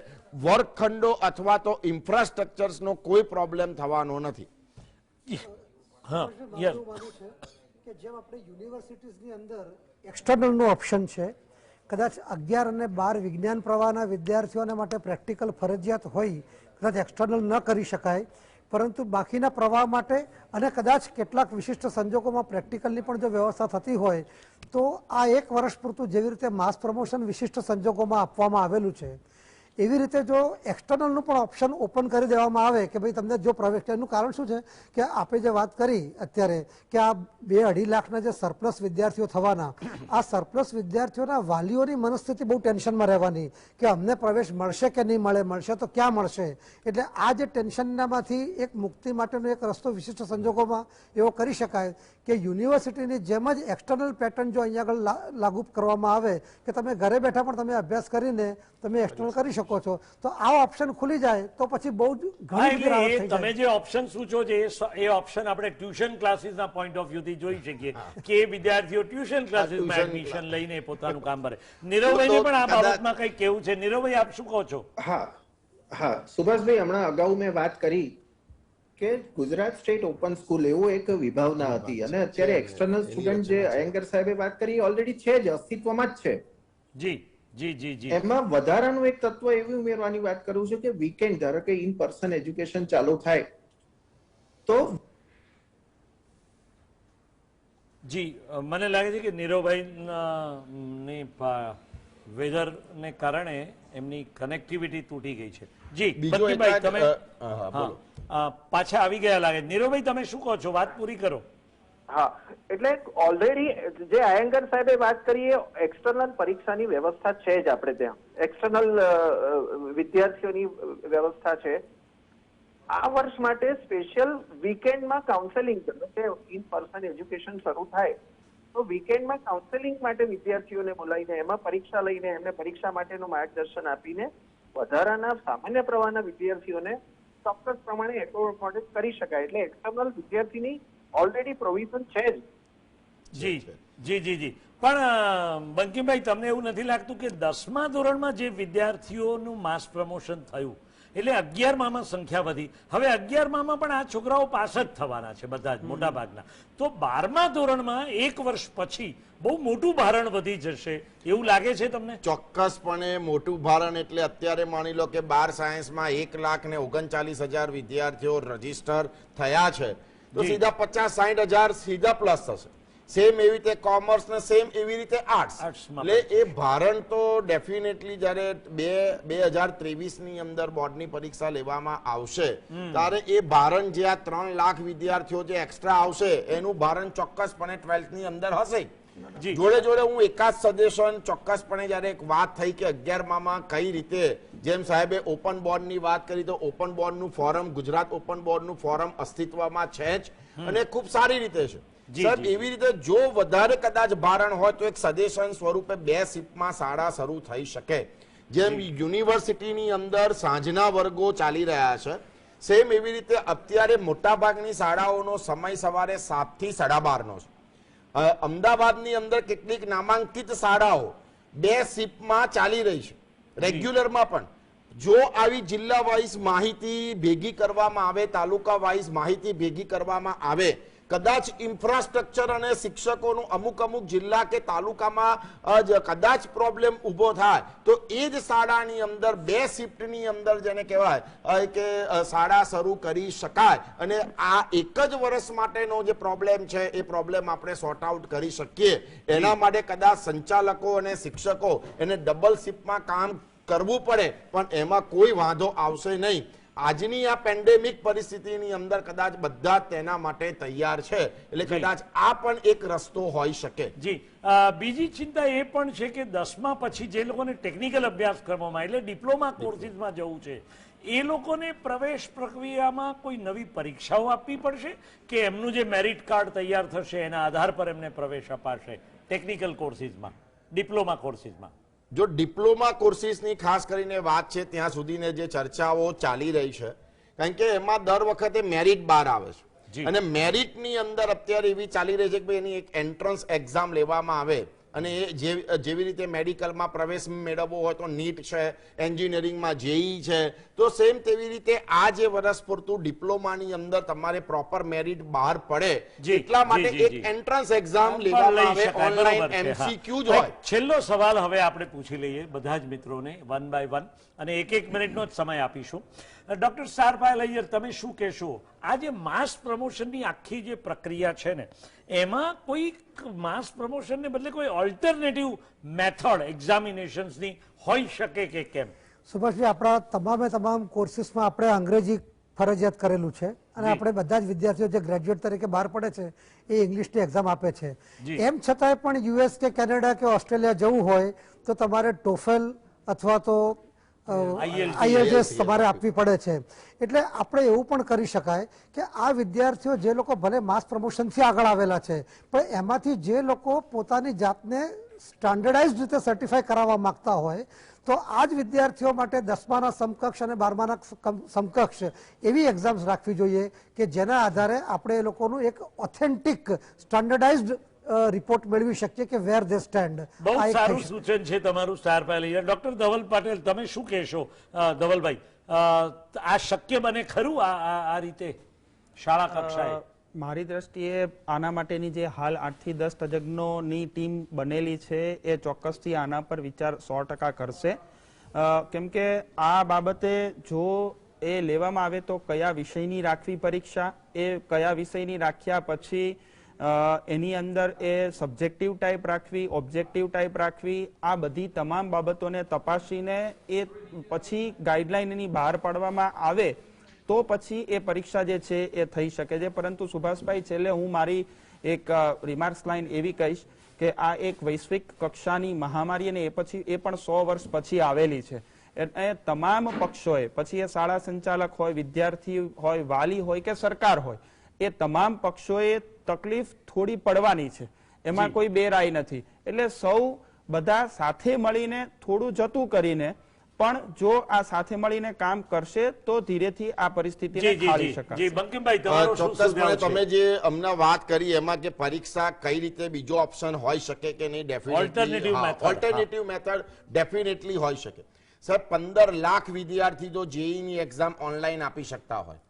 વર્ગખંડો અથવા તો ઇન્ફ્રાસ્ટ્રક્ચર્સનો કોઈ પ્રોબ્લેમ થવાનો નથી. હા, મારું માનવું છે કે જેમ આપણે યુનિવર્સિટીઝની અંદર એક્સટર્નલનો ઓપ્શન છે, કદાચ 11 અને 12 વિજ્ઞાન પ્રવાહના વિદ્યાર્થીઓને માટે પ્રેક્ટિકલ ફરજિયાત હોય, કદાચ એક્સટર્નલ ન કરી શકાય, પરંતુ બાકીના પ્રવાહ માટે અને કદાચ કેટલાક વિશિષ્ટ સંજોગોમાં પ્રેક્ટિકલની પણ જો વ્યવસ્થા થતી હોય તો આ 1 વર્ષ પૂરતું જેવી રીતે માસ પ્રમોશન વિશિષ્ટ સંજોગોમાં આપવામાં આવેલું છે, એવી રીતે જો એક્સટર્નલનું પણ ઓપ્શન ઓપન કરી દેવામાં આવે કે ભાઈ તમને જો પ્રવેશ, એનું કારણ શું છે કે આપણે જે વાત કરી અત્યારે કે આ 2-2.5 લાખના જે સરપ્લસ વિદ્યાર્થીઓ થવાના, આ સરપ્લસ વિદ્યાર્થીઓના વાલીઓની મનસ્થિતિ બહુ ટેન્શનમાં રહેવાની કે અમને પ્રવેશ મળશે કે નહીં મળે, મળશે તો ક્યાં મળશે. એટલે આ જે ટેન્શનમાંથી એક મુક્તિ માટેનો એક રસ્તો વિશિષ્ટ સંજોગોમાં એવો કરી શકાય કે યુનિવર્સિટીની જેમ જ એક્સટર્નલ પેટર્ન જો અહીંયા આગળ લાગુ કરવામાં આવે કે તમે ઘરે બેઠા પણ તમે અભ્યાસ કરીને તમે એક્સટર્નલ કરી શકો છો, તો આ ઓપ્શન ખુલી જાય તો પછી બહુ જ ઘણી બધી રાહત થઈ તમે જાય. જે ઓપ્શન સૂચો છો એ ઓપ્શન આપણે ટ્યુશન ક્લાસીસના પોઈન્ટ ઓફ વ્યૂથી જોઈ શકીએ કે એ વિદ્યાર્થીઓ ટ્યુશન ક્લાસીસમાં એડમિશન લઈને પોતાનું કામ કરે. નીરવભાઈને પણ આ બાબતમાં કંઈ કેવું છે? નીરવભાઈ, આપ શું કહો છો? હા, સુભાષભાઈ, હમણાં અગાઉ મેં વાત કરી કે ગુજરાત સ્ટેટ ઓપન સ્કૂલ એવું એક વિભાવના હતી, અને અત્યારે એક્સટર્નલ સ્ટુડન્ટ જે અયંગર સાહેબે વાત કરી ઓલરેડી છે જ, અસ્તિત્વમાં જ છે. જી જી જી જી. એમાં વધારાનું એક તત્વ એવું ઉમેરવાની વાત કરું છું કે વીકેન્ડ, ધારો કે ઇન પર્સન એજ્યુકેશન ચાલુ થાય તો જી, મને લાગે છે કે નીરવભાઈની વેધરને કારણે એમની કનેક્ટિવિટી તૂટી ગઈ છે. જી, બંકીભાઈ, તમે પાછા આવી ગયા લાગે. નીરવભાઈ, તમે શું કહો છો? વાત પૂરી કરો. હા, એટલે ઓલરેડી જે અયંગર સાહેબે વાત કરી એ એક્સટર્નલ પરીક્ષાની વ્યવસ્થા છે જ આપણે ત્યાં, એક્સટર્નલ વિદ્યાર્થીઓની વ્યવસ્થા છે. આ વર્ષ માટે સ્પેશિયલ વીકેન્ડમાં કાઉન્સેલિંગ, કે ઇન પર્સન એજ્યુકેશન શરૂ થાય તો વીકેન્ડમાં કાઉન્સેલિંગ માટે વિદ્યાર્થીઓને બોલાવીને એમાં પરીક્ષા લઈને એમને પરીક્ષા માટેનું માર્ગદર્શન આપીને વધારાના સામાન્ય પ્રવાહના વિદ્યાર્થીઓને ચોક્કસ પ્રમાણે એકોમોડેટ કરી શકાય. એટલે એક્સટર્નલ વિદ્યાર્થીની ઓલરેડી પ્રોવિઝન છે જ. જી જી જી જી. પણ બંકીમભાઈ, તમને એવું નથી લાગતું કે 10મા ધોરણમાં જે વિદ્યાર્થીઓનું માસ પ્રમોશન થયું એટલે 11મામાં સંખ્યા વધી, હવે 11મામાં પણ આ છોકરાઓ પાસ જ થવાના છે બધા જ મોટા ભાગના, તો 12મા ધોરણમાં 1 વર્ષ પછી બહુ મોટું ભારણ વધી જશે એવું લાગે છે તમને? ચોક્કસપણે મોટું ભારણ. એટલે અત્યારે માની લો કે 12 સાયન્સમાં 1,39,000 વિદ્યાર્થીઓ રજીસ્ટર થયા છે, તો સીધા 50-60 હજાર સીધા પ્લસ થશે. સેમ એવી રીતે કોમર્સ ને સેમ એવી રીતે આર્ટ્સ. એટલે એ ભારણ તો ડેફિનેટલી જયારે 2023 ની અંદર બોર્ડની પરીક્ષા લેવામાં આવશે ત્યારે એ ભારણ જે આ 3 લાખ વિદ્યાર્થીઓ જે એક્સ્ટ્રા આવશે એનું ભારણ ચોક્કસપણે 12th ની અંદર હશે. જોડે જોડે હું એકાદ સજેશન ચોક્કસપણે જયારે એક વાત થઈ કે 11મામાં કઈ રીતે, જેમ સાહેબે ઓપન બોર્ડની વાત કરી, તો ઓપન બોર્ડનું ફોરમ, ગુજરાત ઓપન બોર્ડનું ફોરમ અસ્તિત્વમાં છે જ અને ખૂબ સારી રીતે છે. સાહેબ, એવી રીતે જો વધારે કદાચ ભારણ હોય તો એક સજેશન સ્વરૂપે 2 શિફ્ટમાં શાળા શરૂ થઈ શકે. જેમ યુનિવર્સિટીની અંદર સાંજના વર્ગો ચાલી રહ્યા છે, સેમ એવી રીતે અત્યારે મોટાભાગની શાળાઓનો સમય સવારે 7 થી 12:30 છે. અમદાવાદની અંદર કેટલીક નામાંકિત શાળાઓ 2 શિફ્ટમાં ચાલી રહી છે, રેગ્યુલરમાં પણ. જો આવી જિલ્લા વાઇઝ માહિતી ભેગી કરવામાં આવે, તાલુકા વાઇઝ માહિતી ભેગી કરવામાં આવે, કદાચ ઇન્ફ્રાસ્ટ્રક્ચર અને શિક્ષકોનું અમુક જિલ્લા કે તાલુકામાં કદાચ પ્રોબ્લેમ ઉભો થાય તો એ જ શાળાની અંદર 2 શિફ્ટની અંદર જેને કહેવાય કે શાળા શરૂ કરી શકાય અને આ એક જ વર્ષ માટેનો જે પ્રોબ્લેમ છે એ પ્રોબ્લેમ આપણે સોર્ટ આઉટ કરી શકીએ. એના માટે કદાચ સંચાલકો અને શિક્ષકો એને ડબલ શિફ્ટમાં કામ કરવું પડે પણ એમાં કોઈ વાંધો આવશે નહીં. આજની આ પેન્ડેમિક પરિસ્થિતિની અંદર કદાચ બધા તેના માટે તૈયાર છે, એટલે કદાચ આ પણ એક રસ્તો હોઈ શકે. જી, બીજી ચિંતા એ પણ છે કે 10મા પછી જે લોકોને ટેકનિકલ અભ્યાસક્રમોમાં એટલે ડિપ્લોમા કોર્સીસમાં જવું છે એ લોકોને પ્રવેશ પ્રક્રિયામાં કોઈ નવી પરીક્ષાઓ આપવી પડશે કે એમનું જે મેરિટ કાર્ડ તૈયાર થશે એના આધાર પર એમને પ્રવેશ અપાશે ટેકનિકલ કોર્સિસમાં, ડિપ્લોમા કોર્સિસમાં? જો ડિપ્લોમા કોર્સિસની ખાસ કરીને વાત છે ત્યાં સુધીને જે ચર્ચાઓ ચાલી રહી છે, કારણ કે એમાં દર વખતે મેરિટ બહાર આવે છે અને મેરિટની અંદર અત્યારે એવી ચાલી રહી છે કે એની એક એન્ટ્રન્સ એક્ઝામ લેવામાં આવે અને એ જેવી રીતે મેડિકલમાં પ્રવેશ મેળવવો હોય તો નીટ છે, એન્જિનિયરિંગમાં જેઈ છે, તો સેમ તેવી રીતે આ જે વર્ષ પૂરતું ડિપ્લોમાની અંદર તમારે પ્રોપર મેરિટ બહાર પડે એટલા માટે એક એન્ટ્રન્સ એક્ઝામ લેવામાં આવે, ઓનલાઈન એમસીક્યુ જ હોય. છેલ્લો સવાલ હવે આપણે પૂછી લઈએ બધા જ મિત્રોને વન બાય વન, અને એક મિનિટનો જ સમય આપીશું. ડોક્ટર સારપાલ અય્યર, તમે શું કહેશો? આ જે માસ પ્રમોશનની આખી જે પ્રક્રિયા છે ને, એમાં કોઈ માસ પ્રમોશનને બદલે કોઈ ઓલ્ટરનેટિવ મેથડ એક્ઝામિનેશન્સની હોઈ શકે કે કેમ? સુભાષભાઈ, આપણા તમામ કોર્સિસમાં આપણે અંગ્રેજી ફરજિયાત કરેલું છે અને આપણે બધા જ વિદ્યાર્થીઓ જે ગ્રેજ્યુએટ તરીકે બહાર પડે છે એ ઇંગ્લિશની એક્ઝામ આપે છે. એમ છતાંય પણ યુએસ કે કેનેડા કે ઓસ્ટ્રેલિયા જવું હોય તો તમારે ટોફેલ અથવા તો IELTS તમારે આપવી પડે છે. એટલે આપણે એવું પણ કરી શકાય કે આ વિદ્યાર્થીઓ જે લોકો ભલે માસ પ્રમોશનથી આગળ આવેલા છે પણ એમાંથી જે લોકો પોતાની જાતને સ્ટાન્ડર્ડાઇઝ રીતે સર્ટિફાય કરાવવા માંગતા હોય તો આ જ વિદ્યાર્થીઓ માટે 10માના સમકક્ષ અને 12માના સમકક્ષ એવી એક્ઝામ્સ રાખવી જોઈએ કે જેના આધારે આપણે એ લોકોનું એક ઓથેન્ટિક સ્ટાન્ડર્ડાઇઝ્ડ રિપોર્ટ મેળવી શકીએ કે વેર ધે સ્ટેન્ડ. બહુ સારું સૂચન છે તમારું સારપાલ અય્યર. ડોક્ટર ધવલ પાટેલ, તમે શું કહેશો? ધવલભાઈ, આ શક્ય બને ખરું આ રીતે શાળા કક્ષાએ? મારી દ્રષ્ટિએ આના માટેની જે હાલ 8 થી 10 તજજ્ઞોની ટીમ બનેલી છે એ ચોક્કસથી આના પર વિચાર 100% કરશે. કેમ કે આ બાબતે જો એ લેવામાં આવે તો કયા વિષયની રાખવી પરીક્ષા, એ કયા વિષયની રાખ્યા પછી એની અંદર એ સબ્જેક્ટિવ ટાઈપ રાખવી, ઓબ્જેક્ટિવ ટાઈપ રાખવી, આ બધી તમામ બાબતોને તપાસીને એ પછી ગાઈડલાઈન એની બહાર પાડવામાં આવે તો પછી એ પરીક્ષા જે છે એ થઈ શકે છે. પરંતુ સુભાષભાઈ, છેલ્લે હું મારી એક રિમાર્ક્સ લાઈન એવી કહીશ કે આ એક વૈશ્વિક કક્ષાની મહામારી અને એ પણ 100 વર્ષ પછી આવેલી છે. એ તમામ પક્ષોએ, પછી એ શાળા સંચાલક હોય, વિદ્યાર્થી હોય, વાલી હોય કે સરકાર હોય, એ તમામ પક્ષોએ તકલીફ થોડી પડવાની છે, એમાં કોઈ બે રાય નથી. એટલે સૌ બધા સાથે મળીને થોડું જતું કરીને પણ જો આ સાથે મળીને કામ કરશે તો ધીરેથી આ પરિસ્થિતિને ખાળી શકાશે. ચોક્કસપણે તમે જે અમને વાત કરી એમાં કે પરીક્ષા કઈ રીતે બીજો ઓપ્શન હોઈ શકે કે નહીં, ઓલ્ટરનેટિવ મેથડ ડેફિનેટલી હોઈ શકે. સર, 15 લાખ વિદ્યાર્થી જો જેઈની એક્ઝામ ઓનલાઈન આપી શકતા હોય,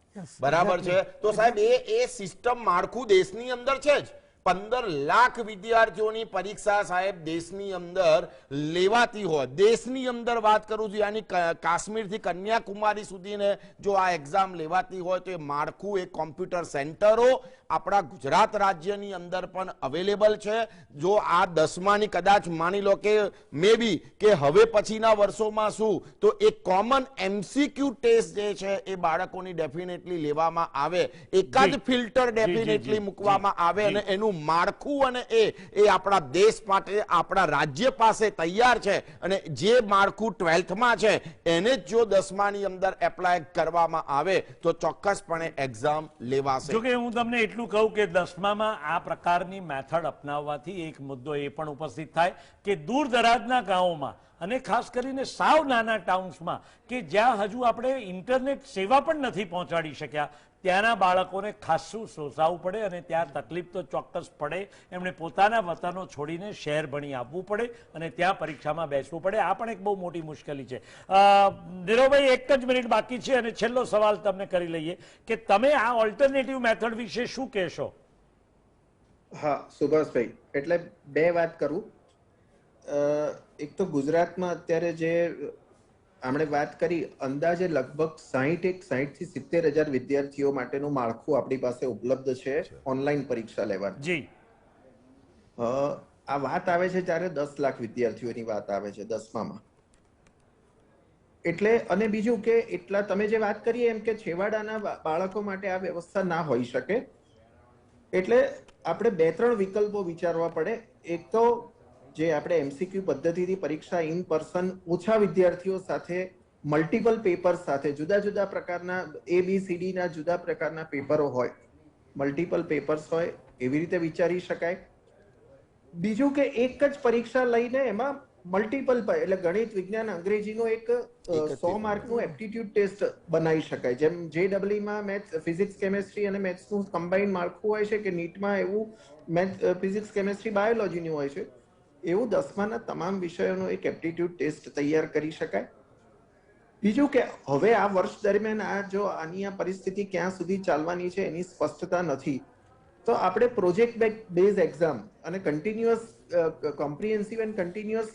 બરાબર છે, તો સાહેબ એ સિસ્ટમ માળખું દેશની અંદર છે જ. 15 લાખ વિદ્યાર્થીઓની પરીક્ષા સાહેબ દેશની અંદર લેવાતી હોય, દેશની અંદર વાત કરું છું, યાની કાશ્મીરથી કન્યાકુમારી સુધીને જો આ એક્ઝામ લેવાતી હોય તો એ માળખું, એ કોમ્પ્યુટર સેન્ટરો આપણા ગુજરાત રાજ્યની અંદર પણ અવેલેબલ છે. જો આ 10માની કદાચ માની લો કે મે બી કે હવે પછીના વર્ષોમાં શું તો એક કોમન MCQ ટેસ્ટ જે છે એ બાળકોની ડેફિનેટલી લેવામાં આવે, એકાદ ફિલ્ટર ડેફિનેટલી મૂકવામાં આવે અને એનું માળખું અને એ આપણા દેશ માટે, આપણા રાજ્ય પાસે તૈયાર છે અને જે માળખું 12થમાં છે એને જ જો 10માની અંદર એપ્લાય કરવામાં આવે તો ચોક્કસપણે એક્ઝામ લેવાશે. જો કે હું તમને એટલું કહું કે 10મામાં આ પ્રકારની મેથડ અપનાવવાથી એક મુદ્દો એ પણ ઉપસ્થિત થાય કે દૂર દરાજના ગામોમાં અને ખાસ કરીને સાવ નાના ટાઉન્સમાં કે જ્યાં હજુ આપણે ઇન્ટરનેટ સેવા પણ નથી પહોંચાડી શક્યા, ત્યાંના બાળકોને ખાસું સોસાવવું પડે અને ત્યાં તકલીફ તો ચોક્કસ પડે. એમણે પોતાના વતનો છોડીને શહેર ભણી આવવું પડે અને ત્યાં પરીક્ષામાં બેસવું પડે. આ પણ એક બહુ મોટી મુશ્કેલી છે. નીરવભાઈ, 1 જ મિનિટ બાકી છે અને છેલ્લો સવાલ તમને કરી લઈએ કે તમે આ ઓલ્ટરનેટિવ મેથડ વિશે શું કહેશો? હા સુભાષભાઈ, એટલે 2 વાત કરું. એક તો ગુજરાતમાં અત્યારે જે આપણે વાત કરી, અંદાજે લગભગ 60 થી 70,000 વિદ્યાર્થીઓ માટેનું માળખું આપણી પાસે ઉપલબ્ધ છે ઓનલાઈન પરીક્ષા લેવાની. જી, આ વાત આવે છે ત્યારે 10 લાખ વિદ્યાર્થીઓની વાત આવે છે 10મામાં. એટલે અને બીજું કે એટલા તમે જે વાત કરી એમ કે છેવાડાના બાળકો માટે આ વ્યવસ્થા ના હોઈ શકે, એટલે આપણે 2-3 વિકલ્પો વિચારવા પડે. એક તો જે આપણે MCQ પદ્ધતિથી પરીક્ષા ઇન પર્સન ઓછા વિદ્યાર્થીઓ સાથે મલ્ટિપલ પેપર સાથે જુદા જુદા પ્રકારના ABCD ના જુદા પ્રકારના પેપરો હોય, મલ્ટિપલ પેપર્સ હોય, એવી રીતે વિચારી શકાય. બીજું કે એક જ પરીક્ષા લઈને એમાં મલ્ટિપલ એટલે ગણિત, વિજ્ઞાન, અંગ્રેજીનો એક 100 માર્કનું એપ્ટિટ્યુડ ટેસ્ટ બનાવી શકાય. જેમ JEE માં મેથ્સ, ફિઝિક્સ, કેમેસ્ટ્રી અને મેથ્સનું કમ્બાઇન્ડ માળખું હોય છે, કે નીટમાં એવું મેથ્સ, ફિઝિક્સ, કેમેસ્ટ્રી, બાયોલોજીનું હોય છે, એવું 10માના તમામ વિષયોનો એક એપ્ટિટ્યુડ ટેસ્ટ તૈયાર કરી શકાય. બીજું કે હવે આ વર્ષ દરમિયાન આની આ પરિસ્થિતિ ક્યાં સુધી ચાલવાની છે એની સ્પષ્ટતા નથી, તો આપણે પ્રોજેક્ટ બેઝ એક્ઝામ અને continuous comprehensive and continuous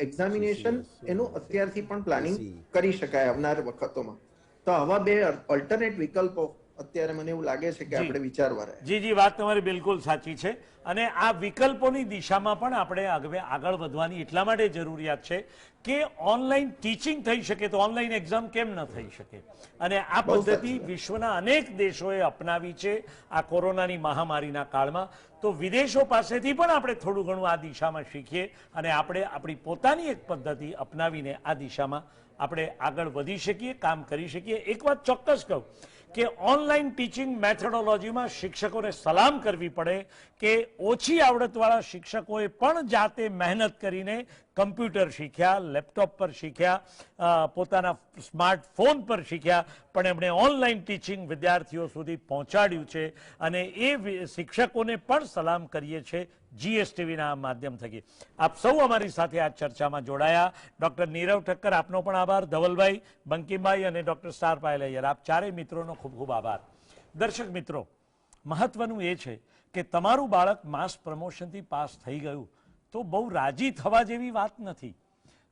examination એનું અત્યારથી પણ પ્લાનિંગ કરી શકાય આવનાર વખતોમાં. તો આવા બે ઓલ્ટરનેટ વિકલ્પો અત્યારે મને એવું લાગે છે કે આપણે વિચારવા રહ્યા. જી, વાત તમારી બિલકુલ સાચી છે. અને આ વિકલ્પોની દિશામાં પણ આપણે આગળ વધવાની એટલા માટે જરૂરિયાત છે કે ઓનલાઈન ટીચિંગ થઈ શકે તો ઓનલાઈન એક્ઝામ કેમ ન થઈ શકે. અને આ પદ્ધતિ વિશ્વના અનેક દેશોએ અપનાવી છે આ કોરોનાની મહામારીના કાળમાં. તો વિદેશો પાસેથી પણ આપણે થોડું ઘણું આ દિશામાં શીખીએ અને આપણે આપણી પોતાની એક પદ્ધતિ અપનાવીને આ દિશામાં આપણે આગળ વધી શકીએ, કામ કરી શકીએ. એક વાત ચોક્કસ કહું કે ઓનલાઈન ટીચિંગ મેથોડોલોજીમાં શિક્ષકોને સલામ કરવી પડે કે ઓછી આવડતવાળા શિક્ષકોએ પણ જાતે મહેનત કરીને કમ્પ્યુટર શીખ્યા, લેપટોપ પર શીખ્યા, પોતાના સ્માર્ટફોન પર શીખ્યા, પણ એમણે ઓનલાઈન ટીચિંગ વિદ્યાર્થીઓ સુધી પહોંચાડ્યું છે. અને એ શિક્ષકોને પણ સલામ કરીએ છીએ GSTVના માધ્યમ થકી. આપ સૌ અમારી સાથે આ ચર્ચામાં જોડાયા. ડોક્ટર નીરવ ઠક્કર, આપનો પણ આભાર. ધવલભાઈ, બંકિમભાઈ અને ડોક્ટર સ્ટાર પાયલૈયર, આપ ચારેય મિત્રોનો ખૂબ ખૂબ આભાર. દર્શક મિત્રો, મહત્વનું એ છે કે તમારું બાળક માસ પ્રમોશનથી પાસ થઈ ગયું તો બહુ રાજી થવા જેવી વાત નથી.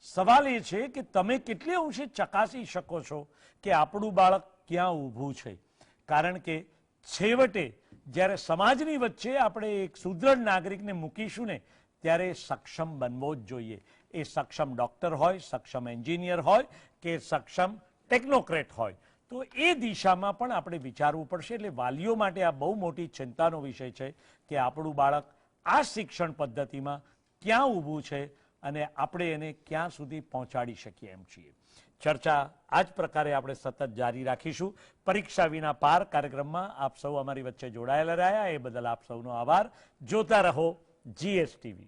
સવાલ એ છે કે તમે કેટલે અંશે ચકાસી શકો છો કે આપણું બાળક ક્યાં ઊભું છે. કારણ કે છેવટે જ્યારે સમાજની વચ્ચે આપણે એક સુદૃઢ નાગરિકને મૂકીશું ને ત્યારે સક્ષમ બનવો જ જોઈએ. એ સક્ષમ ડોક્ટર હોય, સક્ષમ એન્જિનિયર હોય કે સક્ષમ ટેકનોક્રેટ હોય. તો એ દિશામાં પણ આપણે વિચારવું પડશે. એટલે વાલીઓ માટે આ બહુ મોટી ચિંતાનો વિષય છે કે આપણું બાળક આ શિક્ષણ પદ્ધતિમાં ક્યાં ઊભું છે અને આપણે એને ક્યાં સુધી પહોંચાડી શકીએ એમ છીએ. ચર્ચા આ જ પ્રકારે આપણે સતત જારી રાખીશું. પરીક્ષા વિના પાર કાર્યક્રમમાં આપ સૌ અમારી વચ્ચે જોડાયેલા રહ્યા એ બદલ આપ સૌનો આભાર. જોતા રહો GSTV.